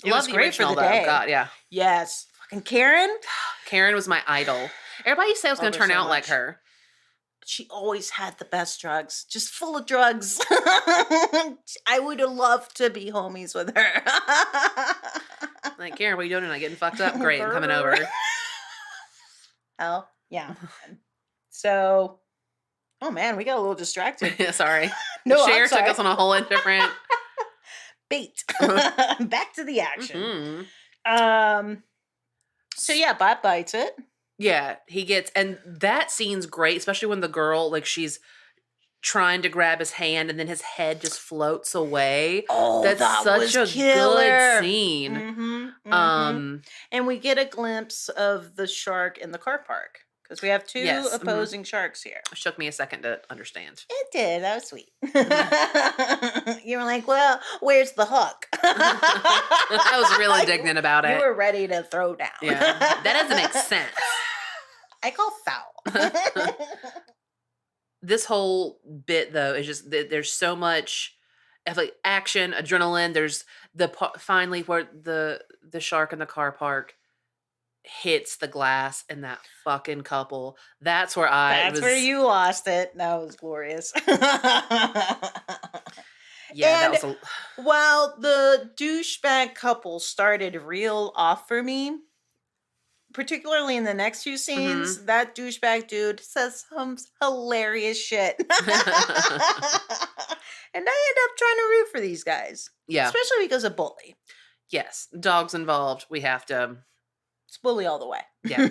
It love was the great for original the though. day. God, yeah. Yes. Fucking Karen. Karen was my idol. Everybody used to say I was going Love to her turn so out like much. her. She always had the best drugs, just full of drugs. I would have loved to be homies with her. Like, Karen, what are you doing tonight? Getting fucked up? Great, I'm coming over. Oh, yeah. So, oh man, we got a little distracted. Yeah, sorry. No, I'm Cher took sorry. us on a whole different. Bait. Back to the action. Mhm. So yeah, Bob bites it. Yeah, he gets, and that scene's great, especially when the girl, like, she's trying to grab his hand and then his head just floats away. Oh, That's that such was a killer. good scene. Mm-hmm. And we get a glimpse of the shark in the car park because we have two Yes, opposing sharks here. It took me a second to understand. It did. That was sweet. You were like, "Well, where's the hook?" I was real indignant about You it. were ready to throw down. Yeah, that doesn't make sense. I call foul. This whole bit though is just there's so much of like action, adrenaline. There's finally where the shark in the car park hits the glass and that fucking couple. That's where That's where you lost it. That was glorious. Yeah, And that was while the douchebag couple started real off for me, particularly in the next few scenes, that douchebag dude says some hilarious shit. And I end up trying to root for these guys. yeah. Especially because of Bully. Yes, dogs involved. We have to. It's Bully all the way. Yeah.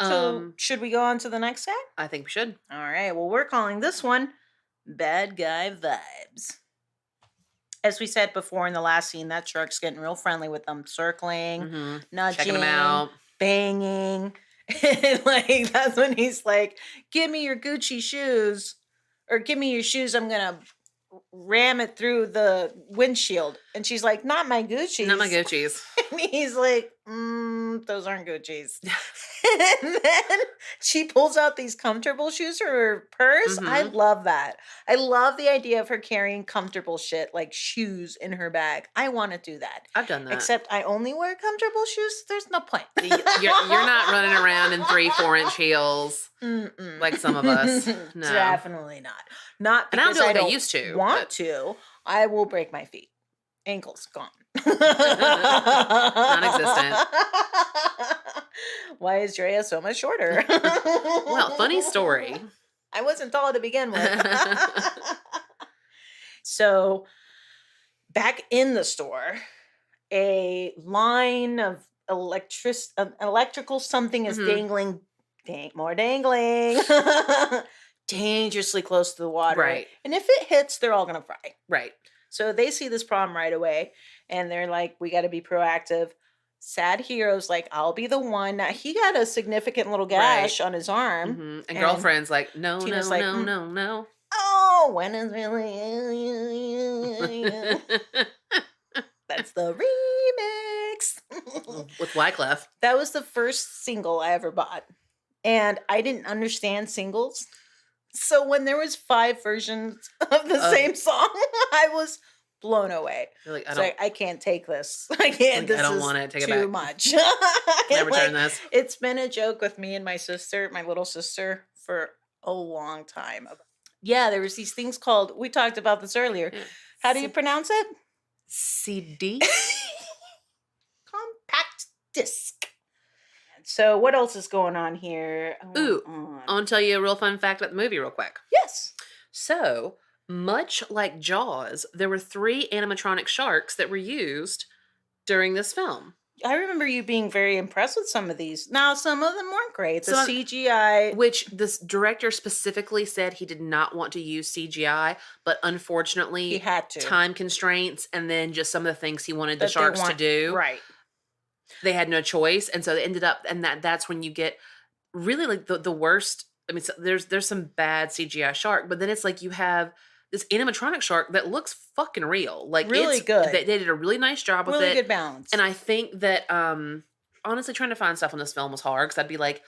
So, should we go on to the next guy? I think we should. All right. Well, we're calling this one Bad Guy Vibes. As we said before in the last scene, that shark's getting real friendly with them, circling, nudging, Checking them out, banging. Like that's when he's like, "Give me your Gucci shoes, or give me your shoes. I'm gonna ram it through the windshield." And she's like, "Not my Gucci's." Not my Gucci's. And he's like, "Those aren't Gucci's." And then she pulls out these comfortable shoes from her purse. I love that. I love the idea of her carrying comfortable shit like shoes in her bag. I want to do that. I've done that. Except I only wear comfortable shoes. There's no point. You're not running around in 3-4 inch heels like some of us. No, Definitely not. Not and I don't because do it like I used to. Want to. I will break my feet. Ankles gone. Non-existent. Why is Drea so much shorter? Well, funny story. I wasn't tall to begin with. So, back in the store, a line of electrical something is Mhm. dangling, more dangling, dangerously close to the water. Right. And if it hits, they're all gonna fry. Right. So they see this problem right away, and they're like, "We got to be proactive." Sad hero's like, "I'll be the one." Now he got a significant little Right. gash on his arm, And girlfriend's like, no, Tina's no, like, no, no, no. "Oh, when is really?" That's the remix. With Wyclef. That was the first single I ever bought, and I didn't understand singles. So when there was 5 versions of the same song, I was blown away. You're like, It's like, I can't take this. I can't. This I don't is want it. Take it too back. much. Never Like, turn this. it's been a joke with me and my sister, my little sister, for a long time. Yeah, there was these things called. We talked about this earlier. Yeah. How do you pronounce it? CD? Compact disc. So what else is going on here? Ooh, I want to tell you a real fun fact about the movie real quick. Yes. So, much like Jaws, there were 3 animatronic sharks that were used during this film. I remember you being very impressed with some of these. Now, some of them weren't great. The Some- CGI. Which this director specifically said he did not want to use CGI, but unfortunately, He had to. time constraints and then just some of the things he wanted the that they sharks to want- do. Right. They had no choice, and so they ended up, and that's when you get really like the worst. I mean, so there's some bad CGI shark, but then it's like you have this animatronic shark that looks fucking real, like Really it's good. They did a really nice job with Really it, good balance. and I think that honestly, trying to find stuff on this film was hard because I'd be like,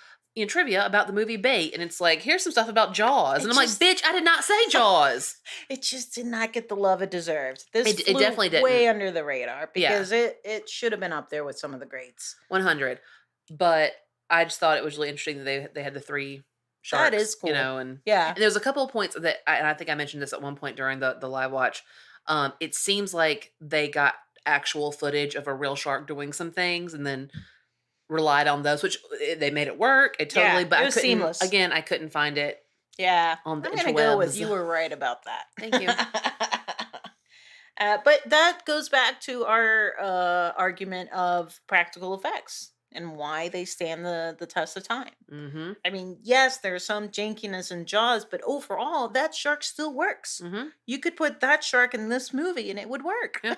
trivia about the movie Bait, and it's like, here's some stuff about Jaws, and I'm like, bitch, I did not say Jaws. It just did not get the love it deserved. This It flew definitely didn't. way under the radar Yeah. because it should have been up there with some of the greats. 100, but I just thought it was really interesting that they had the 3 sharks. That is cool. And Yeah. and there was a couple of points that and I think I mentioned this at one point during the live watch. It seems like they got actual footage of a real shark doing some things and then relied on those, which they made it work. It totally, but it I was couldn't. seamless. Again, I couldn't find it. Yeah. On the I'm gonna go with interwebs. you were right about that. Thank you. But that goes back to our argument of practical effects and why they stand the test of time. Mm-hmm. I mean, yes, there's some jankiness in Jaws, but overall, that shark still works. Mm-hmm. You could put that shark in this movie and it would work. Yeah.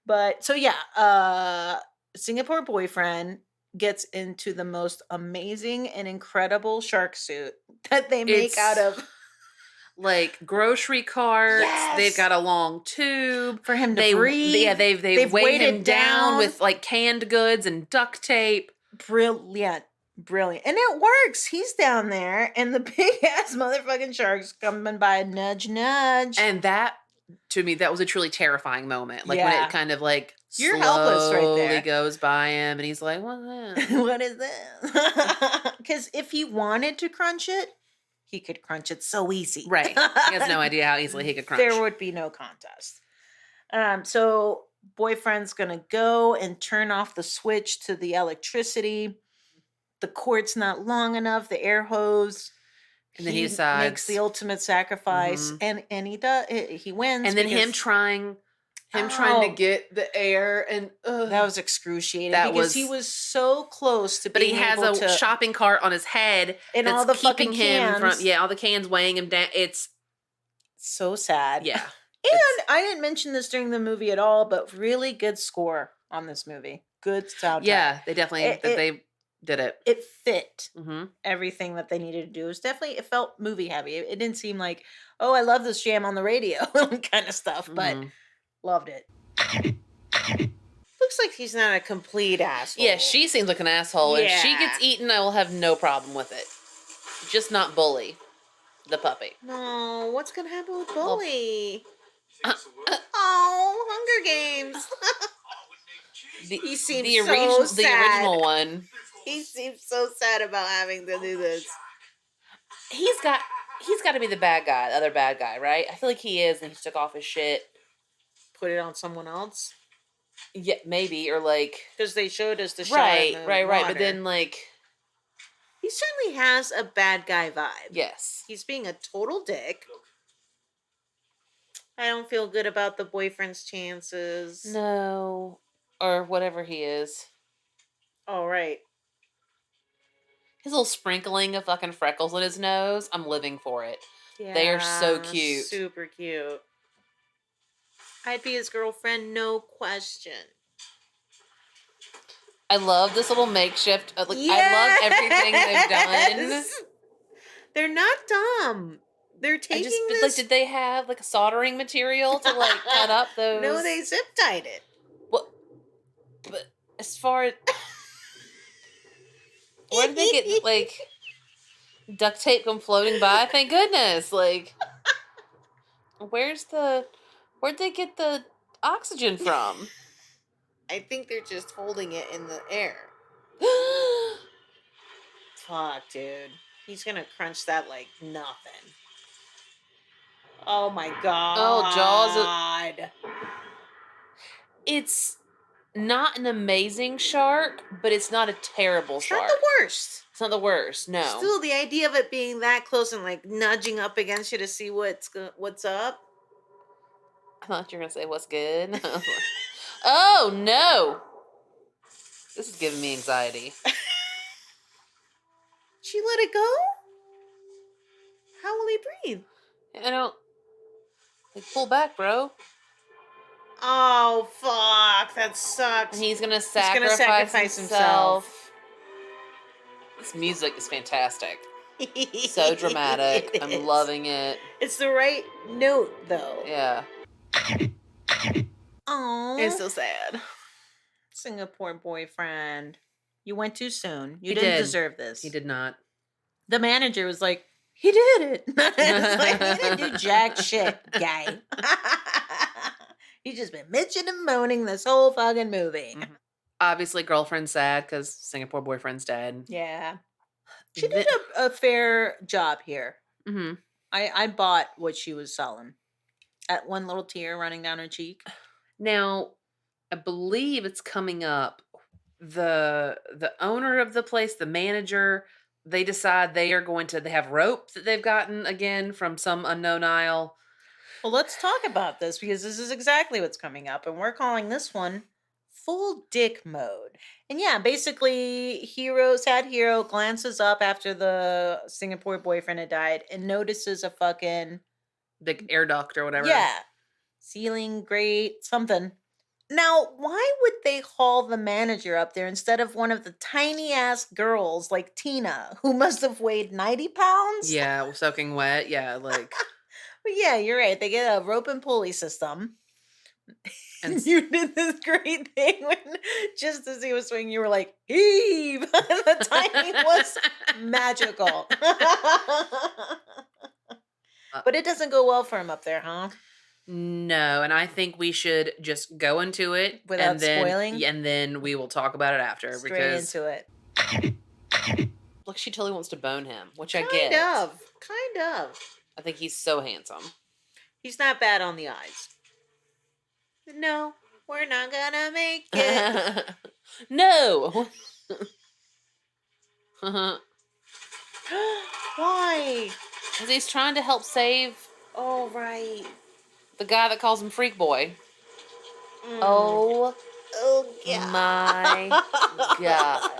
But so yeah, Singapore Boyfriend gets into the most amazing and incredible shark suit that they make It's out of like grocery carts. Yes. They've got a long tube. for him to breathe. They've weighed him weighted down with like canned goods and duct tape. Brilliant. And it works. He's down there and the big ass motherfucking shark's coming by, nudge nudge. And that, to me, that was a truly terrifying moment. Like when Yeah. it kind of like You're helpless right there. slowly goes by him, and he's like, "What's that?" What is this? Because if he wanted to crunch it, he could crunch it so easy. Right. He has no idea how easily he could crunch. There would be no contest. So boyfriend's gonna go and turn off the switch to the electricity. The cord's not long enough. The air hose. And then he decides makes the ultimate sacrifice, and he does. He wins. and then him because trying to Oh. get the air, and that was excruciating That because was- he was so close to but being he has able a to, shopping cart on his head and that's all the keeping fucking him cans. from all the cans weighing him down. It's So sad. yeah. And I didn't mention this during the movie at all, but really good score on this movie. Good soundtrack. Yeah, they definitely they did it. It fit Mm-hmm. everything that they needed to do. It was definitely, it felt movie heavy. It didn't seem like, oh, I love this jam on the radio kind of stuff, but loved it. Looks like he's not a complete asshole. Yeah, she seems like an asshole. If she Yeah. gets eaten, I will have no problem with it. Just not Bully, the puppy. No, what's gonna happen with Bully? Oh, Hunger Games. He seems so the sad. original one. He seems so sad about having to do this. He's got to be the bad guy, the other bad guy, right? I feel like he is, and he took off his shit. Put it on someone else? Yeah, maybe, or like Because they showed us the shot. right. in the But water. then like He certainly has a bad guy vibe. yes, He's being a total dick. I don't feel good about the boyfriend's chances. no. Or whatever he is. Oh, right. His little sprinkling of fucking freckles on his nose. I'm living for it. Yeah. They are so cute. Super cute. I'd be his girlfriend, no question. I love this little makeshift. I love everything they've done. They're not dumb. They're taking this. Like, did they have like a soldering material to like cut up those? No, they zip tied it. Well, but as far as where did they get like duct tape come floating by? Thank goodness. Like, where'd they get the oxygen from? I think they're just holding it in the air. Fuck, dude. He's gonna crunch that like nothing. Oh my god. Oh, Jaws. It's not an amazing shark, but it's not a terrible shark. Not the worst. It's not the worst, no. Still, the idea of it being that close and like nudging up against you to see what's up. I thought you were gonna say what's good. Oh no! This is giving me anxiety. She let it go? How will he breathe? I don't. Like, pull back, bro. Oh fuck! That sucks. And he's gonna sacrifice himself. This music is fantastic. So dramatic. I'm loving it. It's the right note, though. Yeah. Oh, It's so sad. Singapore boyfriend. You went too soon. You He didn't did. deserve this. He did not. The manager was like, he did it. It's like, he didn't do jack shit, guy. He's just been bitching and moaning this whole fucking movie. Mm-hmm. Obviously, girlfriend's sad because Singapore boyfriend's dead. Yeah. She did a fair job here. Mm-hmm. I bought what she was selling. At one little tear running down her cheek. Now, I believe it's coming up. The owner of the place, the manager, they decide they have rope that they've gotten again from some unknown isle. Well, let's talk about this because this is exactly what's coming up, and we're calling this one full dick mode. And yeah, basically, sad hero glances up after the Singapore boyfriend had died and notices a fucking The air duct or whatever. Yeah. Ceiling, grate, something. Now, why would they haul the manager up there instead of one of the tiny ass girls like Tina, who must have weighed 90 pounds? Yeah, soaking wet. Yeah, like. But yeah, you're right. They get a rope and pulley system. And you did this great thing when just as he was swinging, you were like, heave! The timing was magical. But it doesn't go well for him up there, huh? No, and I think we should just go into it without spoiling, and then we will talk about it after. Straight into it. Look, she totally wants to bone him, which kind I get. Kind of. I think he's so handsome. He's not bad on the eyes. No, we're not gonna make it. No. Why? Because he's trying to help save. Oh, right. The guy that calls him Freak Boy. Mm. Oh yeah. My God.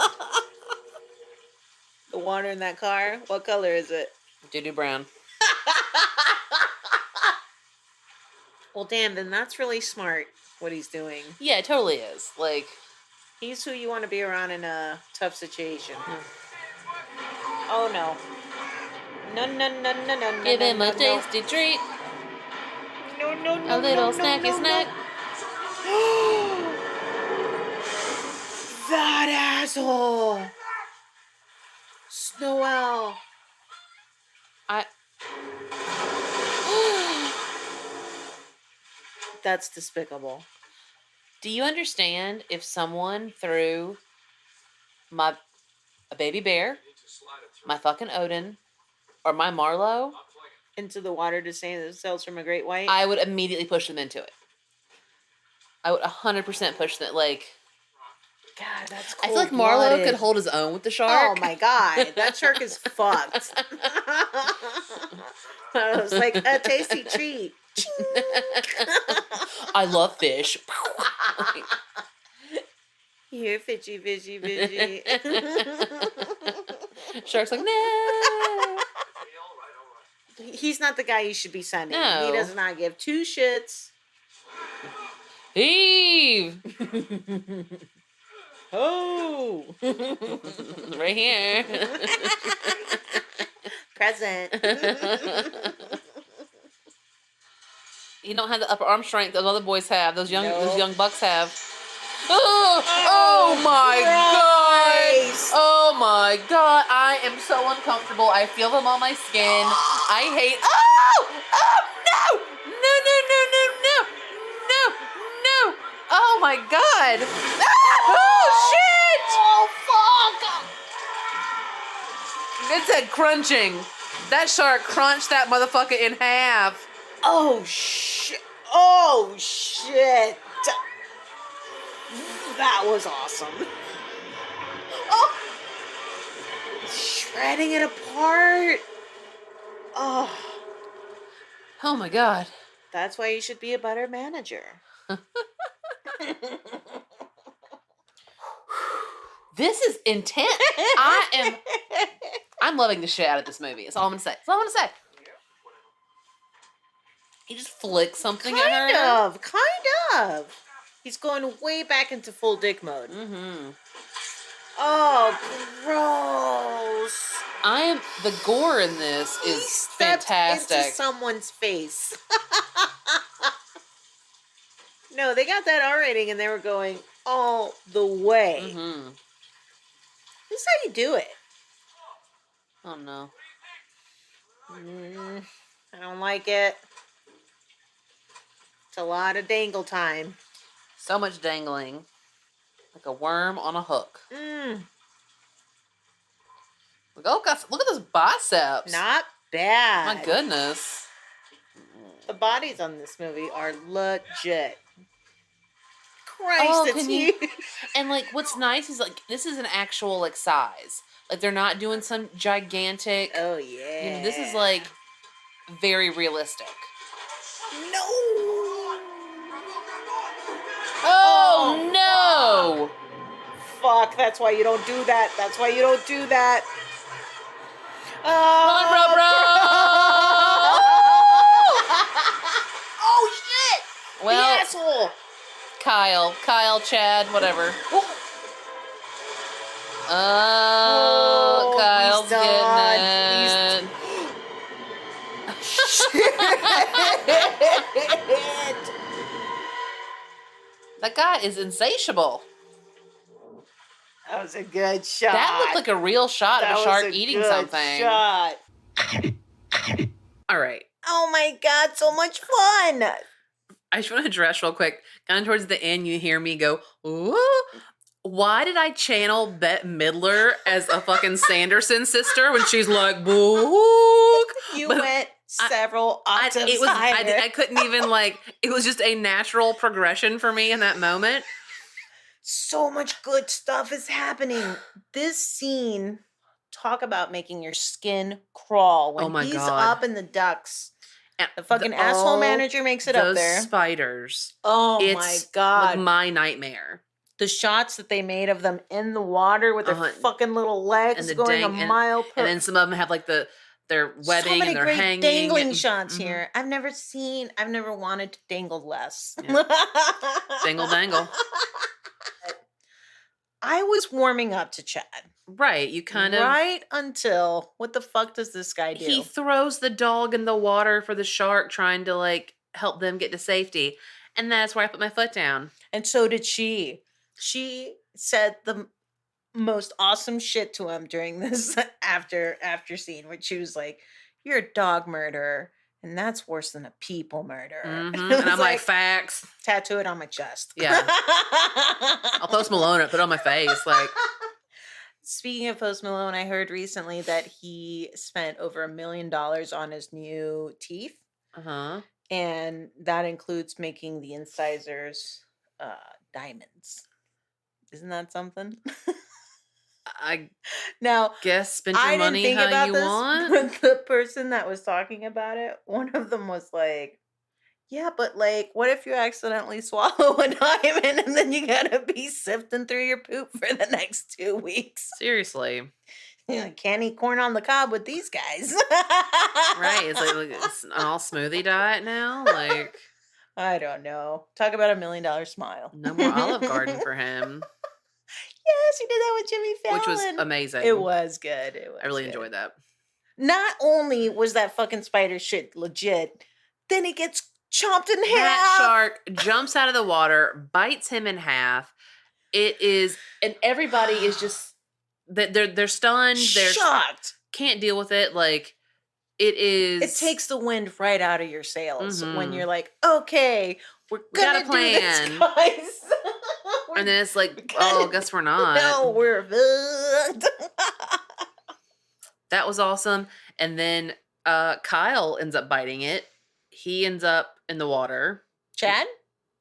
The water in that car, what color is it? Doo-doo brown. Well, damn, then that's really smart, what he's doing. Yeah, it totally is. Like, he's who you want to be around in a tough situation. Oh, no. No. Give him a tasty treat. No. A little snacky snack. That asshole. Snow. That's despicable. Do you understand if someone threw a baby bear, my fucking Odin, or my Marlowe into the water to save themselves from a great white? I would immediately push them into it. I would 100% push them. Like, God, that's cool. I feel like Marlowe could hold his own with the shark. Oh my God, that shark is fucked. I was like, a tasty treat. I love fish. here, fishy, fishy, fishy. Shark's like, no. He's not the guy you should be sending. No. He does not give two shits. Eve! Oh! Right here. Present. You don't have the upper arm strength those other boys have. Those young bucks have. Oh my Christ. god! Oh my god! I am so uncomfortable. I feel them on my skin. I hate. Oh! Oh no! No! No! No! No! No! No! No! Oh my god! Oh shit! Oh fuck! It said crunching. That shark crunched that motherfucker in half. Oh shit! Oh shit! That was awesome. Oh! Shredding it apart. Oh. Oh my god. That's why you should be a better manager. This is intense. I'm loving the shit out of this movie. That's all I'm gonna say. That's all I'm gonna say. He just flicks something at her. Kind of. He's going way back into full dick mode. Mm-hmm. Oh, gross. The gore in this is fantastic. Into someone's face. No, they got that R rating and they were going all the way. Mm-hmm. This is how you do it. Oh no. I don't like it. It's a lot of dangle time. So much dangling. Like a worm on a hook. Look at those biceps. Not bad. My goodness. The bodies on this movie are legit. Christ, it's huge. And like, what's nice is like, this is an actual like size. Like, they're not doing some gigantic. Oh yeah. You know, this is like very realistic. No. Oh no! Fuck, that's why you don't do that. That's why you don't do that. Run, bro! Oh shit! Well, the asshole. Kyle, Chad, whatever. Oh, Kyle's he's getting it. That guy is insatiable. That was a good shot. That looked like a real shot of a shark eating something. Shot. All right. Oh my god, so much fun. I just want to address real quick. Kind of towards the end, you hear me go, ooh. Why did I channel Bette Midler as a fucking Sanderson sister when she's like, book? You went several octaves higher. I couldn't even like, it was just a natural progression for me in that moment. So much good stuff is happening. This scene, talk about making your skin crawl. When he's up in the ducks. The fucking asshole manager makes it up there. Those spiders. Oh my god. Like my nightmare. The shots that they made of them in the water with their fucking little legs going a mile per. And then some of them have like their webbing and they're hanging. Dangling shots here. I've never wanted to dangle less. Yeah. Dangle. I was warming up to Chad. Right, you kind of... Right until, what the fuck does this guy do? He throws the dog in the water for the shark, trying to, like, help them get to safety. And that's where I put my foot down. And so did she. She said the most awesome shit to him during this after scene, where she was like, you're a dog murderer. And that's worse than a people murder. Mm-hmm. And I'm like, facts. Tattoo it on my chest. Yeah. I'll Post Malone it, put it on my face. Like, speaking of Post Malone, I heard recently that he spent over $1 million on his new teeth. Uh-huh. And that includes making the incisors diamonds. Isn't that something? I now guess spend your money how you want. But the person that was talking about it, one of them was like, Yeah, but like, what if you accidentally swallow a diamond and then you gotta be sifting through your poop for the next 2 weeks? Seriously. Can't eat corn on the cob with these guys. Right. It's like it's an all smoothie diet now. Like, I don't know. Talk about $1 million smile. no more Olive Garden for him, Yes, he did that with Jimmy which was Fallon. It amazing. was good. It I was really good. enjoyed that. Not only was that fucking spider shit legit, then he gets chomped in That half. shark jumps out of the water, bites him in half. It is, and everybody is just they're stunned. They're shocked. Can't deal with it. Like it is. It takes the wind right out of your sails when Mhm. you're like, okay, we're We got gonna a do this, plan. guys. And then it's like, gonna oh, guess we're not. No, we're fucked. That was awesome. And then Kyle ends up biting it. He ends up in the water. Chad?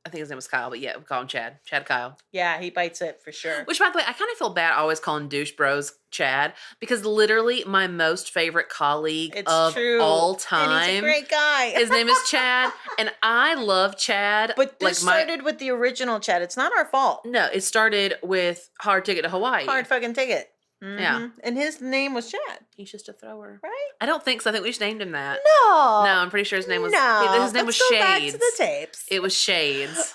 I think his name was Kyle, but yeah, we call him Chad. Chad Kyle. Yeah, he bites it for sure. Which, by the way, I kind of feel bad always calling douche bros Chad because literally my most favorite colleague of all time. And he's a great guy. His name is Chad, and I love Chad. But this started with the original Chad. It's not our fault. No, it started with Hard Ticket to Hawaii. Hard fucking ticket. Mm-hmm. Yeah. And his name was Chad. He's just a thrower. Right? I don't think so. I think we just named him that. No. No, I'm pretty sure his name was... No. His name was Let's go back Shades. to the tapes. It was Shades.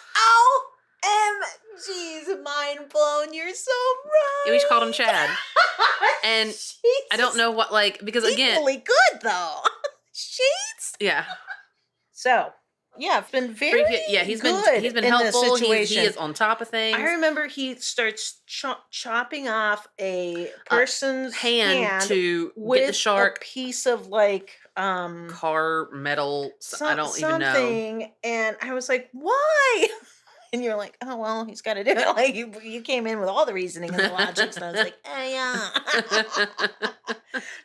OMG's mind blown. You're so right. Yeah, we just called him Chad. And I don't know what, like, because again... Equally good, though. Shades? Yeah. So, yeah, it's been very he's good been in this helpful. He situation. is on top of things. I remember he starts chopping off a person's hand to with get the shark a piece of like car metal. I don't even know. And I was like, why? And you're like, oh well, he's got to do it. Like you came in with all the reasoning and the logic, and I was like, yeah.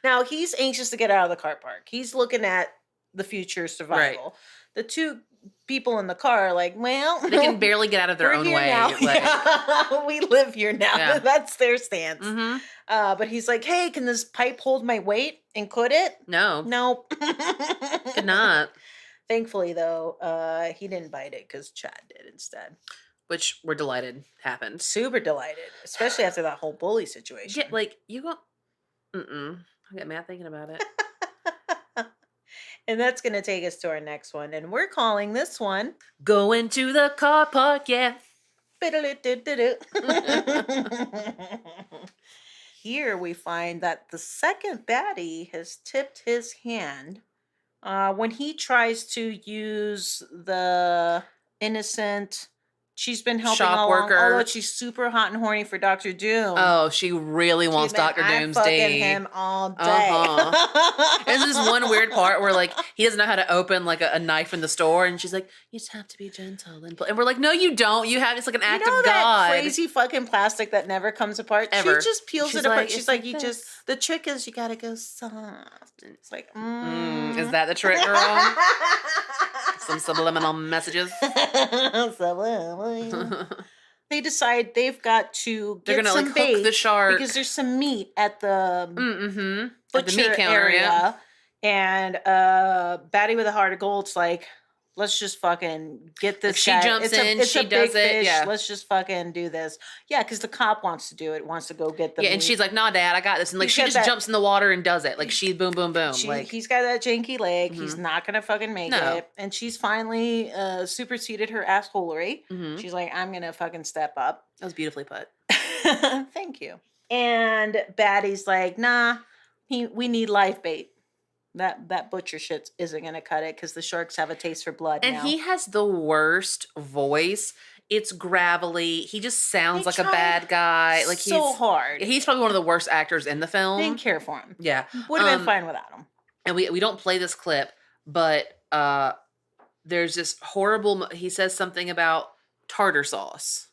Now he's anxious to get out of the car park. He's looking at the future survival. Right. The two people in the car are like, well, they can barely get out of their own way. Now. Like, yeah. We live here now. Yeah. That's their stance. Mm-hmm. But he's like, hey, can this pipe hold my weight? And could it? No. Nope. Could not. Thankfully, though, he didn't bite it because Chad did instead. Which we're delighted happened. Super delighted, especially after that whole bully situation. Yeah, like, you go... I get mad thinking about it. And that's going to take us to our next one. And we're calling this one... Going to the car park, yeah. Here we find that the second baddie has tipped his hand when he tries to use the innocent... She's been helping shop all worker. along, although she's super hot and horny for Dr. Doom. Oh, she really wants Dr. Doomsday. Fucking him all day. There's this one weird part where like he doesn't know how to open like a knife in the store, and she's like, "You just have to be gentle." And we're like, "No, you don't. You have it's like an act of God." That crazy fucking plastic that never comes apart. Ever. She just peels it apart. Like, she's like, "You just." The trick is you gotta go soft. And it's like, is that the trick, girl? Some subliminal messages. They decide they've got to get They're gonna some like bait hook the shark because there's some meat at the at the meat counter area. And Batty with a heart of gold's like, let's just fucking get this. She guy. jumps in, she does it. Yeah, let's just fucking do this. Yeah, because the cop wants to do it. Wants to go get the. Yeah, meat. and she's like, "Nah, Dad, I got this." And like, she just jumps in the water and does it. Like, she boom, boom, boom. Like, he's got that janky leg. He's not gonna fucking make it. And she's finally superseded her assholery. She's like, I'm gonna fucking step up. That was beautifully put. Thank you. And Batty's like, nah, we need live bait. That butcher shit isn't gonna cut it because the sharks have a taste for blood. And now. he has the worst voice. It's gravelly. He just sounds like a bad guy. Like so hard. He's probably one of the worst actors in the film. Didn't care for him. Yeah, would have been fine without him. And we don't play this clip, but there's this horrible. He says something about tartar sauce,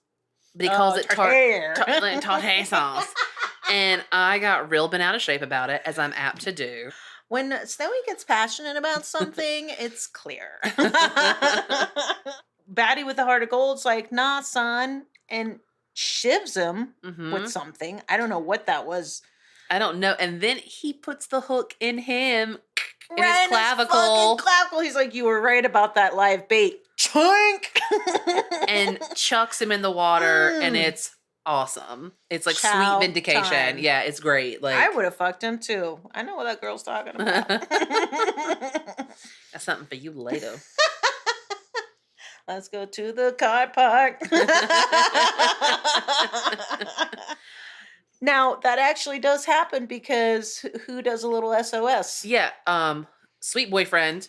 but he calls it tartar sauce. And I got real bent out of shape about it, as I'm apt to do. When Snowy gets passionate about something, it's clear. Batty with the heart of gold's like, nah, son, and shivs him with something. I don't know what that was. I don't know. And then he puts the hook in him. in his clavicle. He's like, you were right about that live bait. Chunk! And chucks him in the water, and it's awesome. It's like Chow sweet vindication. time. Yeah, it's great. Like, I would have fucked him too. I know what that girl's talking about. That's something for you later. Let's go to the car park. Now, that actually does happen because who does a little SOS? Yeah, sweet boyfriend.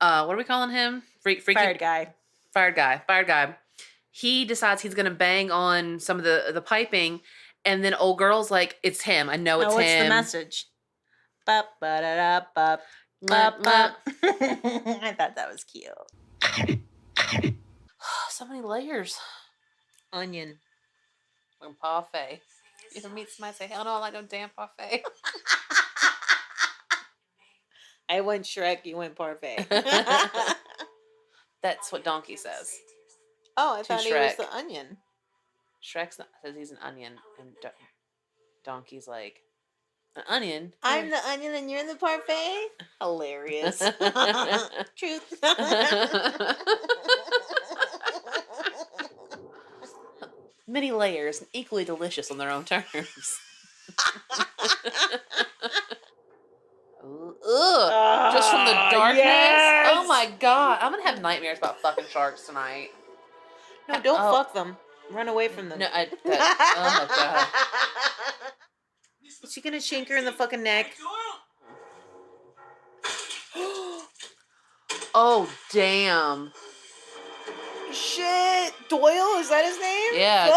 What are we calling him? Freaky Fired guy. Fired guy. He decides he's gonna bang on some of the piping, and then old girl's like, "It's him. I know it's him." What's the message? Bop, ba-da-da, bop, bop, bop. I thought that was cute. So many layers. Onion. Like parfait. You ever meet somebody say, "Hell no, I like no damn parfait." I went Shrek, you went parfait. That's what Donkey says. Oh, I To thought he was Shrek. the onion. Shrek says he's an onion, and Donkey's like, "An onion? I'm the onion and you're the parfait? Hilarious. Truth. Many layers and equally delicious on their own terms." Ugh. Just from the darkness. Yes! Oh my god. I'm gonna have nightmares about fucking sharks tonight. No, don't Oh. fuck them. Run away from them. No, oh god. Is she gonna shink her in the fucking neck? Oh damn. Shit. Doyle, is that his name? Yeah.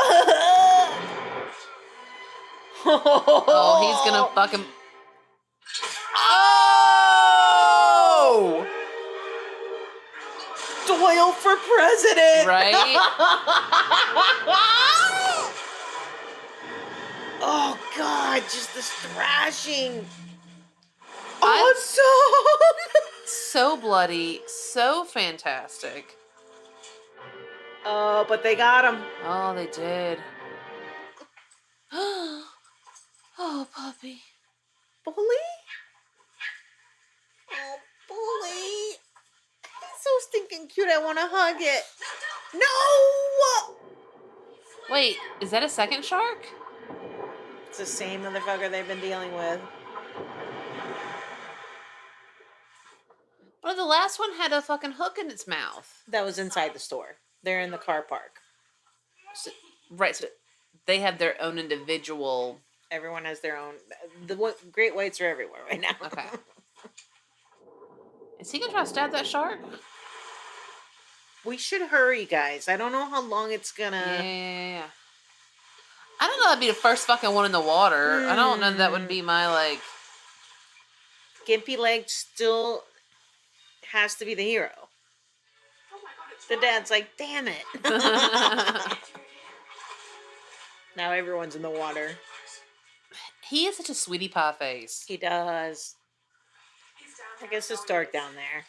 Oh, he's gonna fucking. Oh! Doyle for president! Right? Oh god, just this thrashing. I'm Awesome! so bloody, so fantastic. Oh, but they got him. Oh, they did. Oh, puppy. Bully? Oh, Bully. He's so stinking cute, I want to hug it. No! Wait, is that a second shark? It's the same motherfucker they've been dealing with. Well, the last one had a fucking hook in its mouth. That was inside the store. They're in the car park. So, right, so they have their own individual. Everyone has their own. The great whites are everywhere right now. Okay. Is he gonna try to stab that shark? We should hurry, guys. I don't know how long it's gonna. Yeah. I don't know that'd be the first fucking one in the water. I don't know that would be my, like... Gimpy Leg still has to be the hero. The dad's like, damn it. Now everyone's in the water. He is such a sweetie pie face. He does. I guess it's dark down there.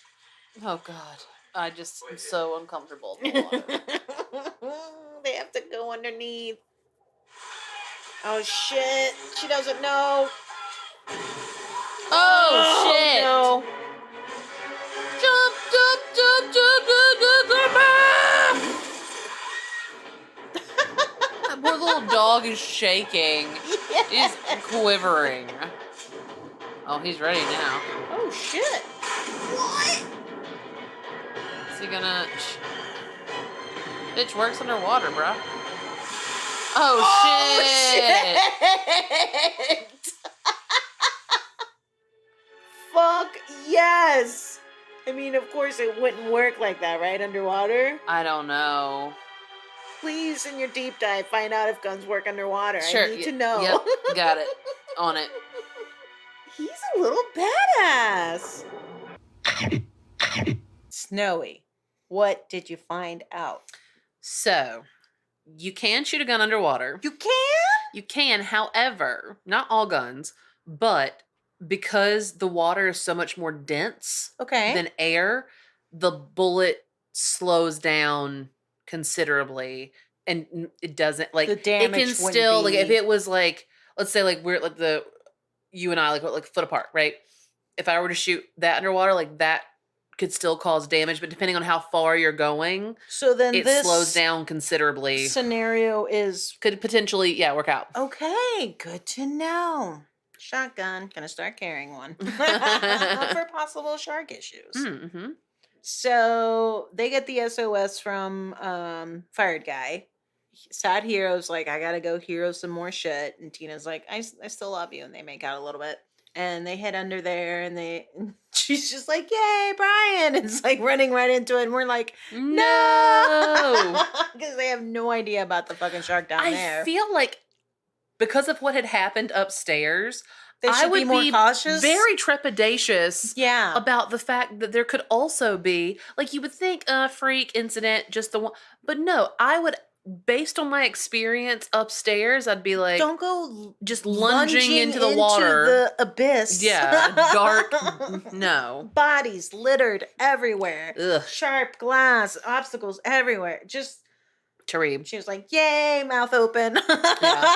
Oh, God. I just am so uncomfortable in the water. They have to go underneath. Oh, shit. She doesn't know. Oh, shit. No. Jump, jump, jump, jump, jump, jump, jump. That poor little dog is shaking. Yes. He's quivering. Oh, he's ready now. Oh, shit. What? Is he gonna... Bitch works underwater, bruh. Oh, shit. Fuck yes. I mean, of course it wouldn't work like that, right? Underwater? I don't know. Please, in your deep dive, find out if guns work underwater. Sure. I need to know. Yep, got it. On it. He's a little badass. Snowy, what did you find out? So, you can shoot a gun underwater. You can? You can, however, not all guns, but because the water is so much more dense Okay. than air, the bullet slows down considerably, and it doesn't, like, The it damage can wouldn't still, like, if be- it was, like, let's say, like, we're, like, you and I, like, a foot apart, right? if I were to shoot that underwater, like that could still cause damage, but depending on how far you're going, So then it this slows down considerably. scenario is Could potentially, work out. okay. Good to know. Shotgun. Gonna start carrying one for possible shark issues. Mm-hmm. So they get the SOS from Fired Guy. Sad Hero's like, I gotta go hero some more shit. And Tina's like, I still love you. And they make out a little bit. And they head under there and she's just like, yay, Brian. It's like running right into it. And we're like, no. Because they have no idea about the fucking shark down there. I feel like because of what had happened upstairs, I would be more cautious. Very trepidatious Yeah. about the fact that there could also be, like you would think a freak incident, just the one. But no, I would, based on my experience upstairs, I'd be like, don't go just lunging into the water. The abyss. Yeah. Dark. No. Bodies littered everywhere. Ugh. Sharp glass, obstacles everywhere. Just Tareem. She was like, yay, mouth open. Yeah.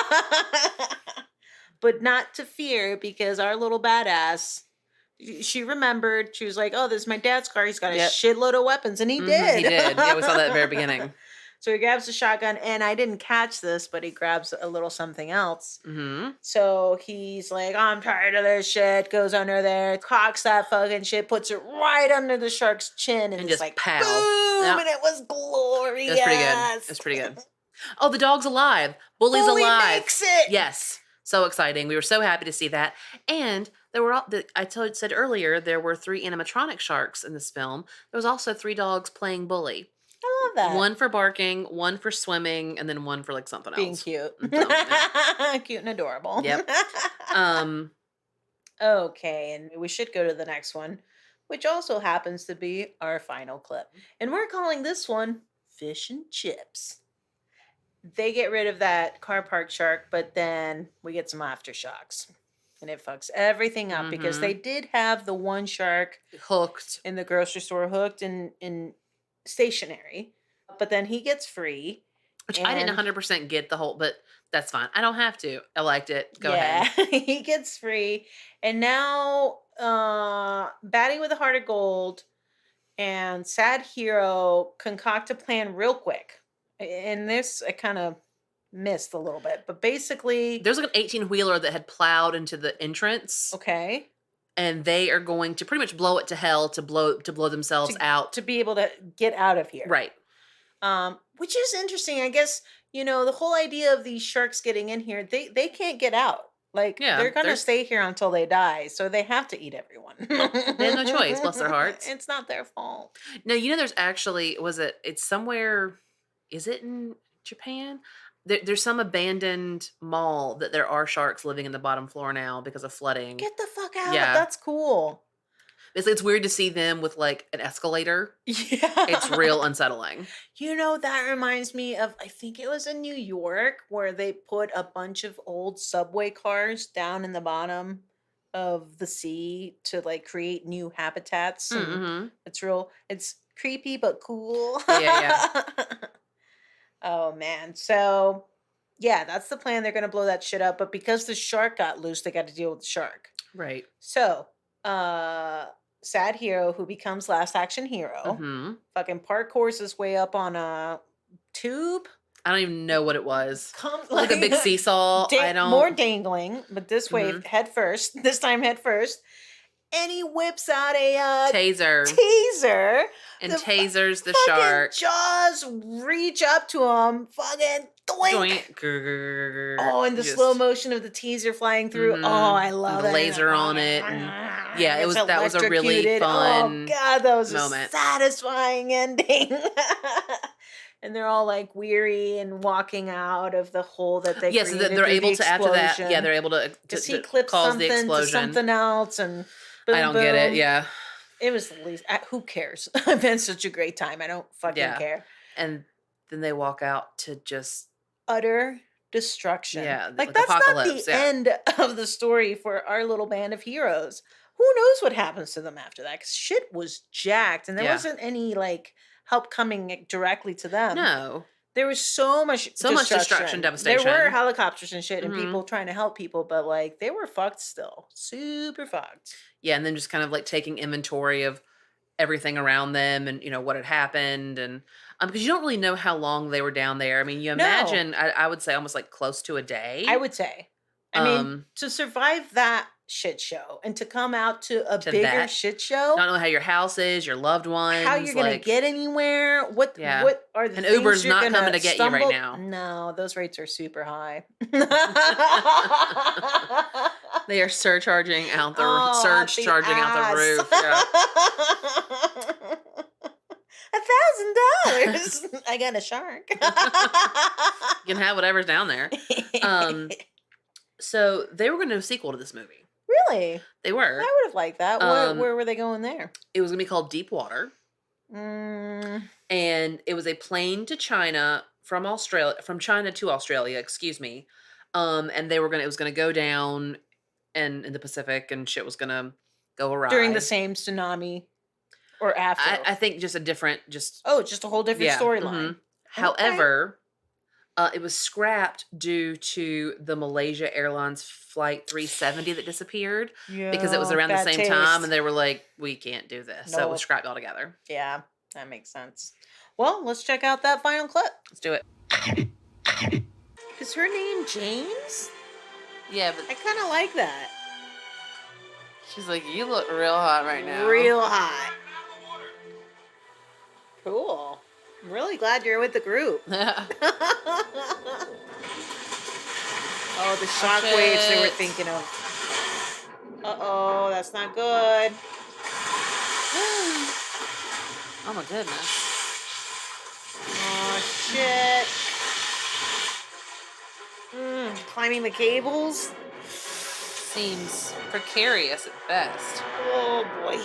But not to fear, because our little badass, she remembered. She was like, oh, this is my dad's car. He's got a shitload of weapons. And he did. He did. Yeah, we saw that at the very beginning. So he grabs the shotgun, and I didn't catch this, but he grabs a little something else. Mm-hmm. So he's like, I'm tired of this shit. Goes under there, cocks that fucking shit, puts it right under the shark's chin, and just like, pow. Boom! Yep. And it was glorious. That's pretty good. That's pretty good. Oh, the dog's alive. Bully's Bully alive. makes it. Yes. So exciting. We were so happy to see that. And there were, said earlier, there were 3 animatronic sharks in this film. There was also 3 dogs playing bully. I love that. 1 for barking, 1 for swimming, and then 1 for like something Being else. cute. So, yeah. Cute and adorable. Yep. Okay, and we should go to the next one, which also happens to be our final clip. And we're calling this one Fish and Chips. They get rid of that car park shark, but then we get some aftershocks. And it fucks everything up because they did have the one shark hooked in the grocery store, hooked in stationary. But then he gets free. Which I didn't 100% get the whole, but that's fine. I don't have to. I liked it. Go ahead. He gets free. And now Batty with a Heart of Gold and Sad Hero concoct a plan real quick. And this I kind of missed a little bit. But basically, there's like an 18-wheeler that had plowed into the entrance. Okay. And they are going to pretty much blow it to hell to blow themselves out. To be able to get out of here. Right. Which is interesting. I guess, the whole idea of these sharks getting in here, they can't get out. Like, they're going to stay here until they die. So they have to eat everyone. They have no choice. Bless their hearts. It's not their fault. No, there's actually, it's somewhere, is it in Japan? There's some abandoned mall that there are sharks living in the bottom floor now because of flooding. Get the fuck out. Yeah. That's cool. It's weird to see them with like an escalator. Yeah. It's real unsettling. That reminds me of, I think it was in New York, where they put a bunch of old subway cars down in the bottom of the sea to like create new habitats. Mm-hmm. It's creepy but cool. Yeah. Oh man. So yeah, that's the plan. They're gonna blow that shit up, but because the shark got loose, they got to deal with the shark. Right. So Sad Hero, who becomes Last Action Hero, fucking parkours his way up on a tube. I don't even know what it was. Like a big seesaw. More dangling, but this way head first. This time head first. And he whips out a taser. And tasers the shark. Jaws reach up to him. Fucking doink. Oh, and the slow motion of the teaser flying through. Oh, I love it. The laser on it. Yeah, that was a really fun. Oh God, that was moment. A satisfying ending. And they're all like weary and walking out of the hole that they created. Yes, they're able to after that. Yeah, they're able to he clips cause the explosion. To something else, and boom, I don't get it. Yeah, it was the least. Who cares? I've had such a great time. I don't fucking care. And then they walk out to just utter destruction. Yeah, like that's not the end of the story for our little band of heroes. Who knows what happens to them after that? Because shit was jacked, and there wasn't any like help coming directly to them. No. There was so much destruction, devastation. There were helicopters and shit and Mhm. people trying to help people, but like they were fucked still. Super fucked. Yeah, and then just kind of like taking inventory of everything around them and, what had happened. And because you don't really know how long they were down there. I mean, you No. imagine, I would say almost like close to a day. I would say. I mean, to survive that shit show and to come out to a bigger shit show. Not know how your house is, your loved ones. How you're going to get anywhere. What are the and things Uber's you're not coming to get you right now. No, those rates are super high. They are surcharging out the charging out the roof. Yeah. $1,000. I got a shark. You can have whatever's down there. So they were going to do a sequel to this movie. Really? They were. I would have liked that. Where were they going there? It was going to be called Deep Water. And it was a plane to China from China to Australia, excuse me. And it was going to go down and in the Pacific and shit was going to go awry. During the same tsunami or after? I think just a different, just a whole different storyline. Mm-hmm. However, it was scrapped due to the Malaysia Airlines Flight 370 that disappeared because it was around the same time and they were like, we can't do this. So it was scrapped altogether. Yeah, that makes sense. Well, let's check out that final clip. Let's do it. Is her name James? Yeah, but I kind of like that. She's like, you look real hot right now. Real hot. Cool. I'm really glad you're with the group. Oh, the shockwaves they were thinking of. Uh-oh, that's not good. Oh my goodness. Oh, shit. Climbing the cables? Seems precarious at best. Oh, boy.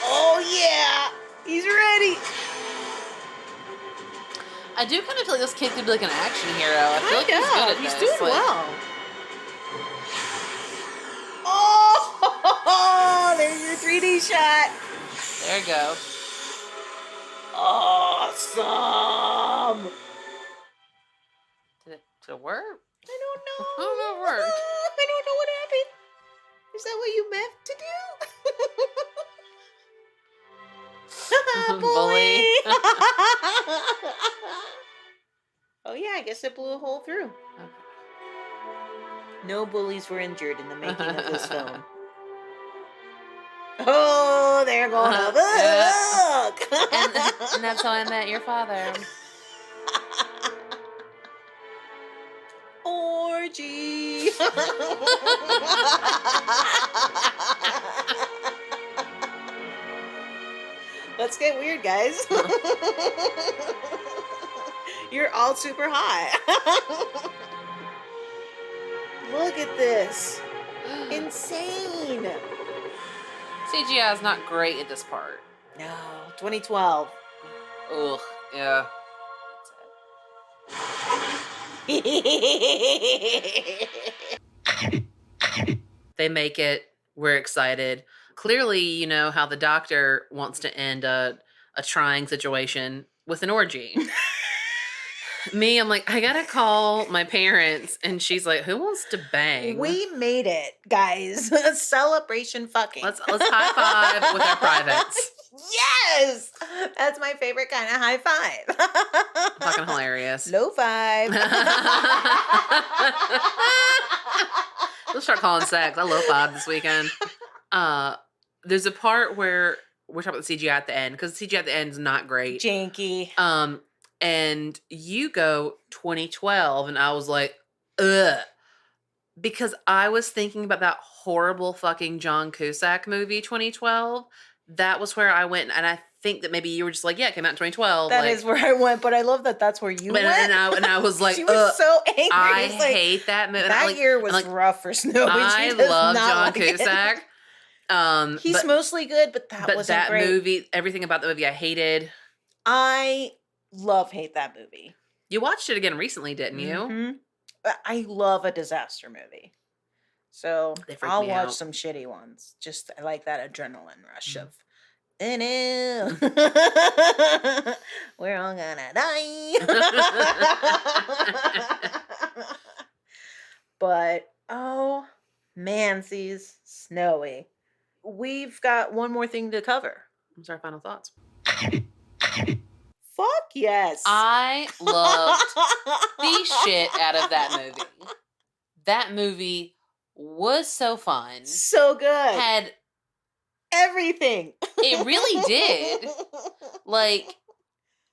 Oh, yeah. He's ready. I do kind of feel like this kid could be like an action hero. I feel like he's good at this. He's doing well. Oh, there's your 3D shot. There you go. Awesome. Did it work? I don't know. I don't know if it worked. I don't know what happened. Is that what you meant to do? Bully. Oh yeah, I guess it blew a hole through. Okay. No bullies were injured in the making of this film. Oh, they're going up. Look! And that's how I met your father. Orgy. Let's get weird, guys. You're all super hot. Look at this. Insane. CGI is not great at this part. No, 2012. Ugh, yeah. They make it. We're excited. Clearly, you know how the doctor wants to end a trying situation with an orgy. Me, I'm like, I gotta call my parents, and she's like, "Who wants to bang?" We made it, guys. Celebration fucking. Let's high five with our privates. Yes, that's my favorite kind of high five. Fucking hilarious. Low five. Let's start calling sex. I low five this weekend. There's a part where we're talking about the CGI at the end because the CGI at the end is not great. Janky. And you go 2012, and I was like, ugh. Because I was thinking about that horrible fucking John Cusack movie, 2012. That was where I went, and I think that maybe you were just like, yeah, it came out in 2012. That is where I went, but I love that that's where you went. And I was like, she was so angry. I hate that movie. That year was rough for Snow. I love John Cusack. He's mostly good, but that wasn't that great. movie, everything about the movie I hated. I hate that movie. You watched it again recently, didn't you? Mm-hmm. I love a disaster movie. So I'll watch some shitty ones. Just I like that adrenaline rush of Oh no. We're all gonna die. But oh mansies, snowy. We've got one more thing to cover. What's our final thoughts? Fuck yes. I loved the shit out of that movie. That movie was so fun. So good. Had everything. It really did. Like,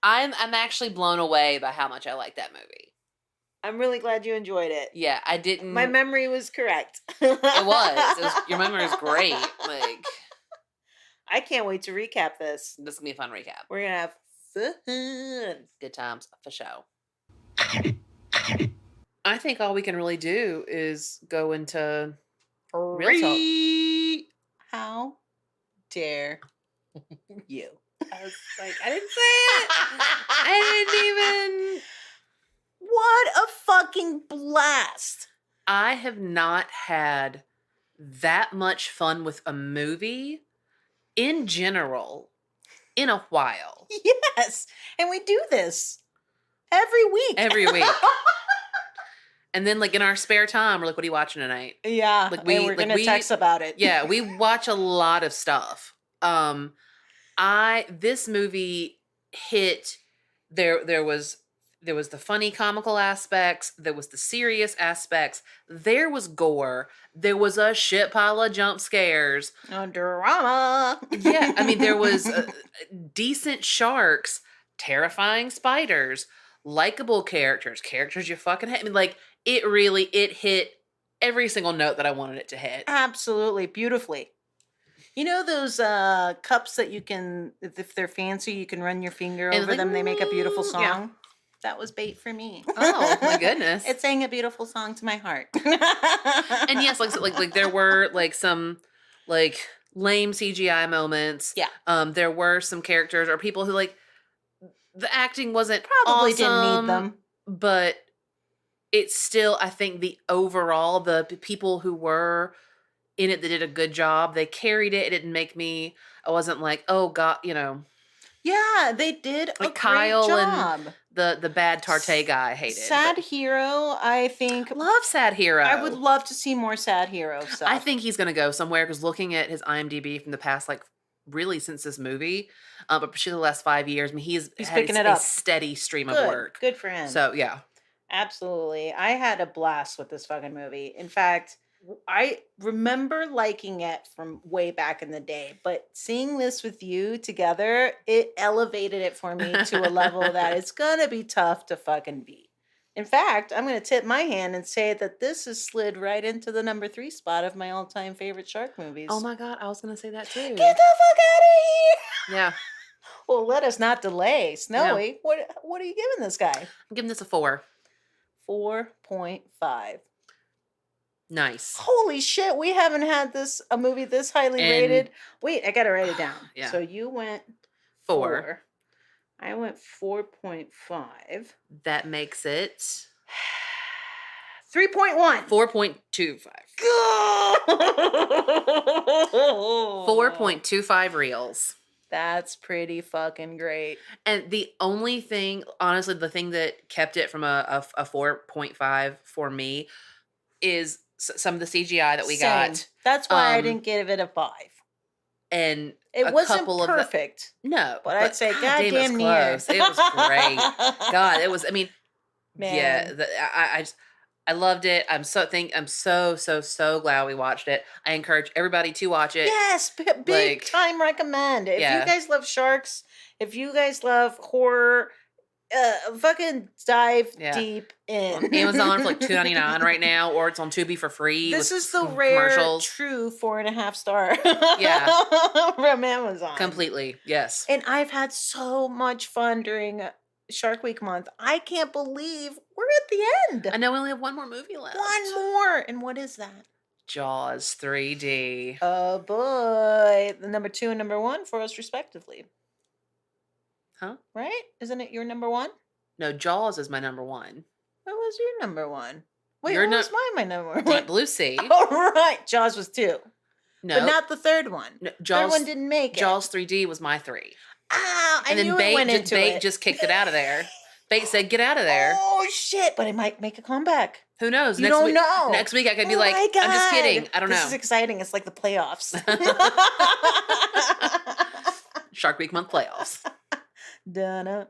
I'm actually blown away by how much I like that movie. I'm really glad you enjoyed it. Yeah, I didn't. My memory was correct. It was. Your memory is great. Like, I can't wait to recap this. This is gonna be a fun recap. We're gonna have fun. Good times for show. I think all we can really do is go into real talk. How dare you? I was like, I didn't say it. I didn't even. What a fucking blast. I have not had that much fun with a movie in general in a while. Yes. And we do this every week. Every week. And then, like, in our spare time, we're like, what are you watching tonight? Yeah. Like, we're going to text about it. Yeah, we watch a lot of stuff. This movie hit, there was the funny comical aspects, there was the serious aspects, there was gore, there was a shit pile of jump scares. Drama. Yeah, I mean, there was decent sharks, terrifying spiders, likable characters you fucking hate. I mean, like, it hit every single note that I wanted it to hit. Absolutely, beautifully. You know those cups that you can, if they're fancy, you can run your finger over them. They make a beautiful song. Yeah. That was bait for me. Oh my goodness! It sang a beautiful song to my heart. And yes, like there were like some like lame CGI moments. Yeah. There were some characters or people who, like, the acting wasn't Probably awesome, didn't need them, but it's still, I think, the people who were in it that did a good job. They carried it. It didn't make me. I wasn't like, oh god, you know. Yeah, they did like a Kyle great job. And the bad Tarter guy I hated. Sad Hero, I think. Love Sad Hero. I would love to see more Sad Hero stuff. I think he's going to go somewhere, because looking at his IMDb from the past, like, really since this movie, but particularly the last 5 years, I mean, he's picking it up. A steady stream of work. Good for him. So, yeah. Absolutely. I had a blast with this fucking movie. In fact, I remember liking it from way back in the day, but seeing this with you together, it elevated it for me to a level that it's gonna be tough to fucking beat. In fact, I'm gonna tip my hand and say that this has slid right into the number 3 spot of my all-time favorite shark movies. Oh my god, I was gonna say that too. Get the fuck out of here! Yeah. Well, let us not delay. Snowy, yeah. What are you giving this guy? I'm giving this a 4. 4.5. Nice. Holy shit, we haven't had a movie this highly rated. Wait, I gotta write it down. Yeah. So you went 4. I went 4.5. That makes it 3.1. 4.25. 4.25 reels. That's pretty fucking great. And the only thing, honestly, the thing that kept it from a 4.5 for me is some of the CGI that we got. That's why I didn't give it a 5. And it wasn't perfect. No. But I'd say goddamn near. Close. It was great. God, it was, I mean, man. Yeah, I loved it. I'm so glad we watched it. I encourage everybody to watch it. Yes, big time recommend. If you guys love sharks, if you guys love horror, fucking dive deep in. On Amazon for like $2.99 right now, or it's on Tubi for free. This is the rare, true 4.5 star. Yeah, from Amazon. Completely, yes. And I've had so much fun during Shark Week month. I can't believe we're at the end. I know we only have one more movie left. One more, and what is that? Jaws 3D. Oh boy, the number 2 and number 1 for us respectively. Huh? Right? Isn't it your number 1? No, Jaws is my number 1. What was your number 1? Wait, what was my number 1? Deep Blue Sea. All right, Jaws was 2. but not the third one. No, Third one didn't make it. Jaws 3D was my 3. Ah, I knew it went into Bait it. just kicked it out of there. Bait said, "Get out of there." Oh shit! But it might make a comeback. Who knows? You don't know. Next week I could be like, "I'm just kidding. I don't know." This is exciting. It's like the playoffs. Shark Week month playoffs. Donna.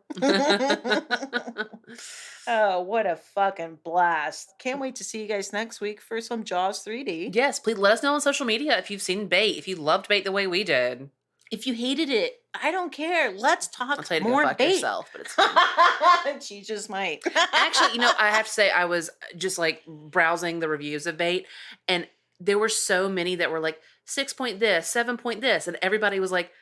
Oh, what a fucking blast. Can't wait to see you guys next week for some Jaws 3D. Yes, please let us know on social media if you've seen Bait, if you loved Bait the way we did. If you hated it, I don't care. Let's talk I'll tell you to more go fuck Bait. Yourself, but it's fine. She just might. Actually, I have to say, I was just like browsing the reviews of Bait, and there were so many that were like 6 point this, 7 point this, and everybody was like,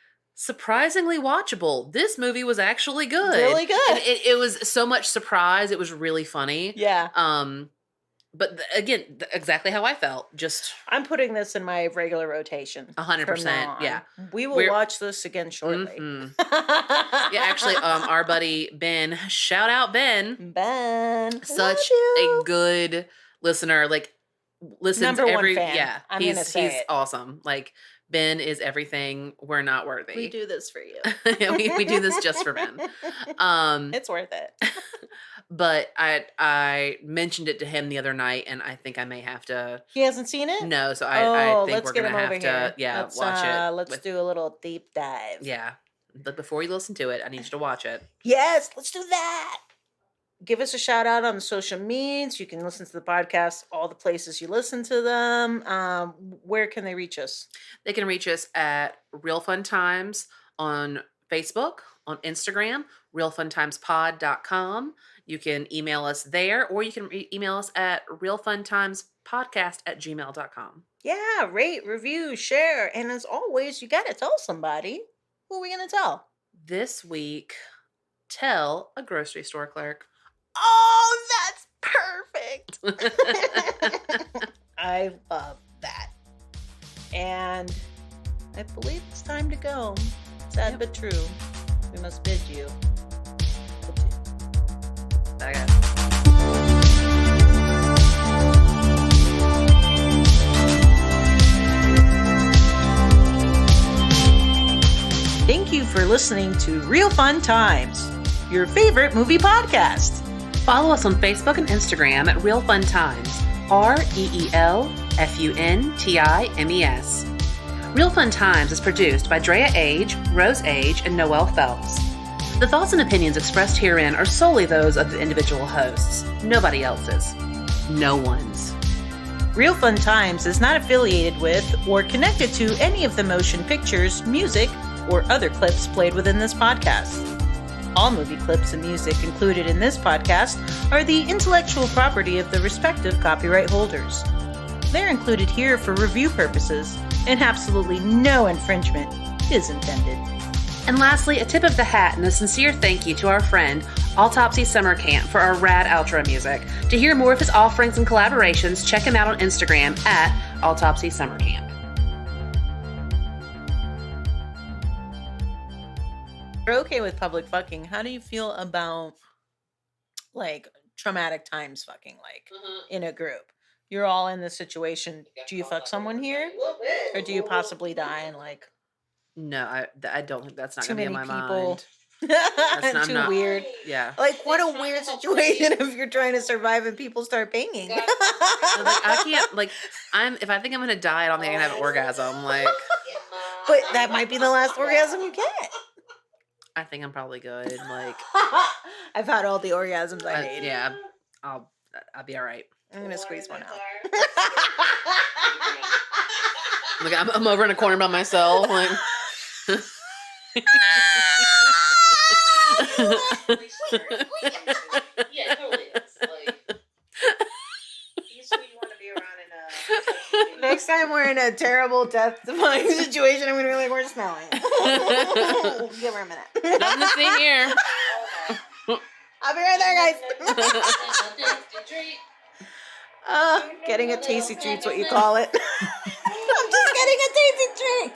surprisingly watchable. This movie was actually good. Really good. And it was so much surprise. It was really funny. Yeah. But again, exactly how I felt. Just I'm putting this in my regular rotation. 100%. Yeah. We will watch this again shortly. Mm-hmm. Yeah, actually, our buddy Ben, shout out Ben. Ben. Such a good listener. Like, listens Number every one fan. yeah. He's awesome. Like, Ben is everything. We're not worthy. We do this for you. Yeah, we do this just for Ben. It's worth it. But I mentioned it to him the other night, and I think I may have to. He hasn't seen it? No, so I think we're gonna have to. Yeah, let's, watch it. Let's do a little deep dive. Yeah, but before you listen to it, I need you to watch it. Yes, let's do that. Give us a shout out on the social medias. You can listen to the podcast all the places you listen to them. Where can they reach us? They can reach us at Real Fun Times on Facebook, on Instagram, realfuntimespod.com. You can email us there, or you can email us at realfuntimespodcast@gmail.com. Yeah, rate, review, share. And as always, you got to tell somebody. Who are we going to tell? This week, tell a grocery store clerk. Oh, that's perfect. I love that. And I believe it's time to go. Sad but true. We must bid you adieu. Bye, guys. Thank you for listening to Real Fun Times, your favorite movie podcast. Follow us on Facebook and Instagram at Real Fun Times, REELFUNTIMES. Real Fun Times is produced by Drea Age, Rose Age, and Noelle Phelps. The thoughts and opinions expressed herein are solely those of the individual hosts, nobody else's. No one's. Real Fun Times is not affiliated with or connected to any of the motion pictures, music, or other clips played within this podcast. All movie clips and music included in this podcast are the intellectual property of the respective copyright holders. They're included here for review purposes, and absolutely no infringement is intended. And lastly, a tip of the hat and a sincere thank you to our friend, Autopsy Summer Camp, for our rad outro music. To hear more of his offerings and collaborations, check him out on Instagram at Autopsy Summer Camp. You're okay with public fucking. How do you feel about like traumatic times fucking, like in a group? You're all in this situation. Do you fuck someone here? Or do you possibly die in like No, I don't think that's not too going to be many in my people? mind. That's Too weird. Yeah. Like, what a weird situation if you're trying to survive and people start banging. Like, I can't, like, if I think I'm going to die, I don't think I'm going to have an orgasm. Like, But that might be the last orgasm you get. I think I'm probably good. Like, I've had all the orgasms I need. yeah, I'll be all right. I'm going to squeeze one out. Like, I'm over in a corner by myself. Like, Yeah, it totally is. Like, he's who you want to be around in a. Next time we're in a terrible death-defying situation, I'm going to be like, we're smelling. Give her a minute. nothing to see here. I'll be right there, guys. Getting a tasty treat's what you call it. I'm just getting a tasty treat.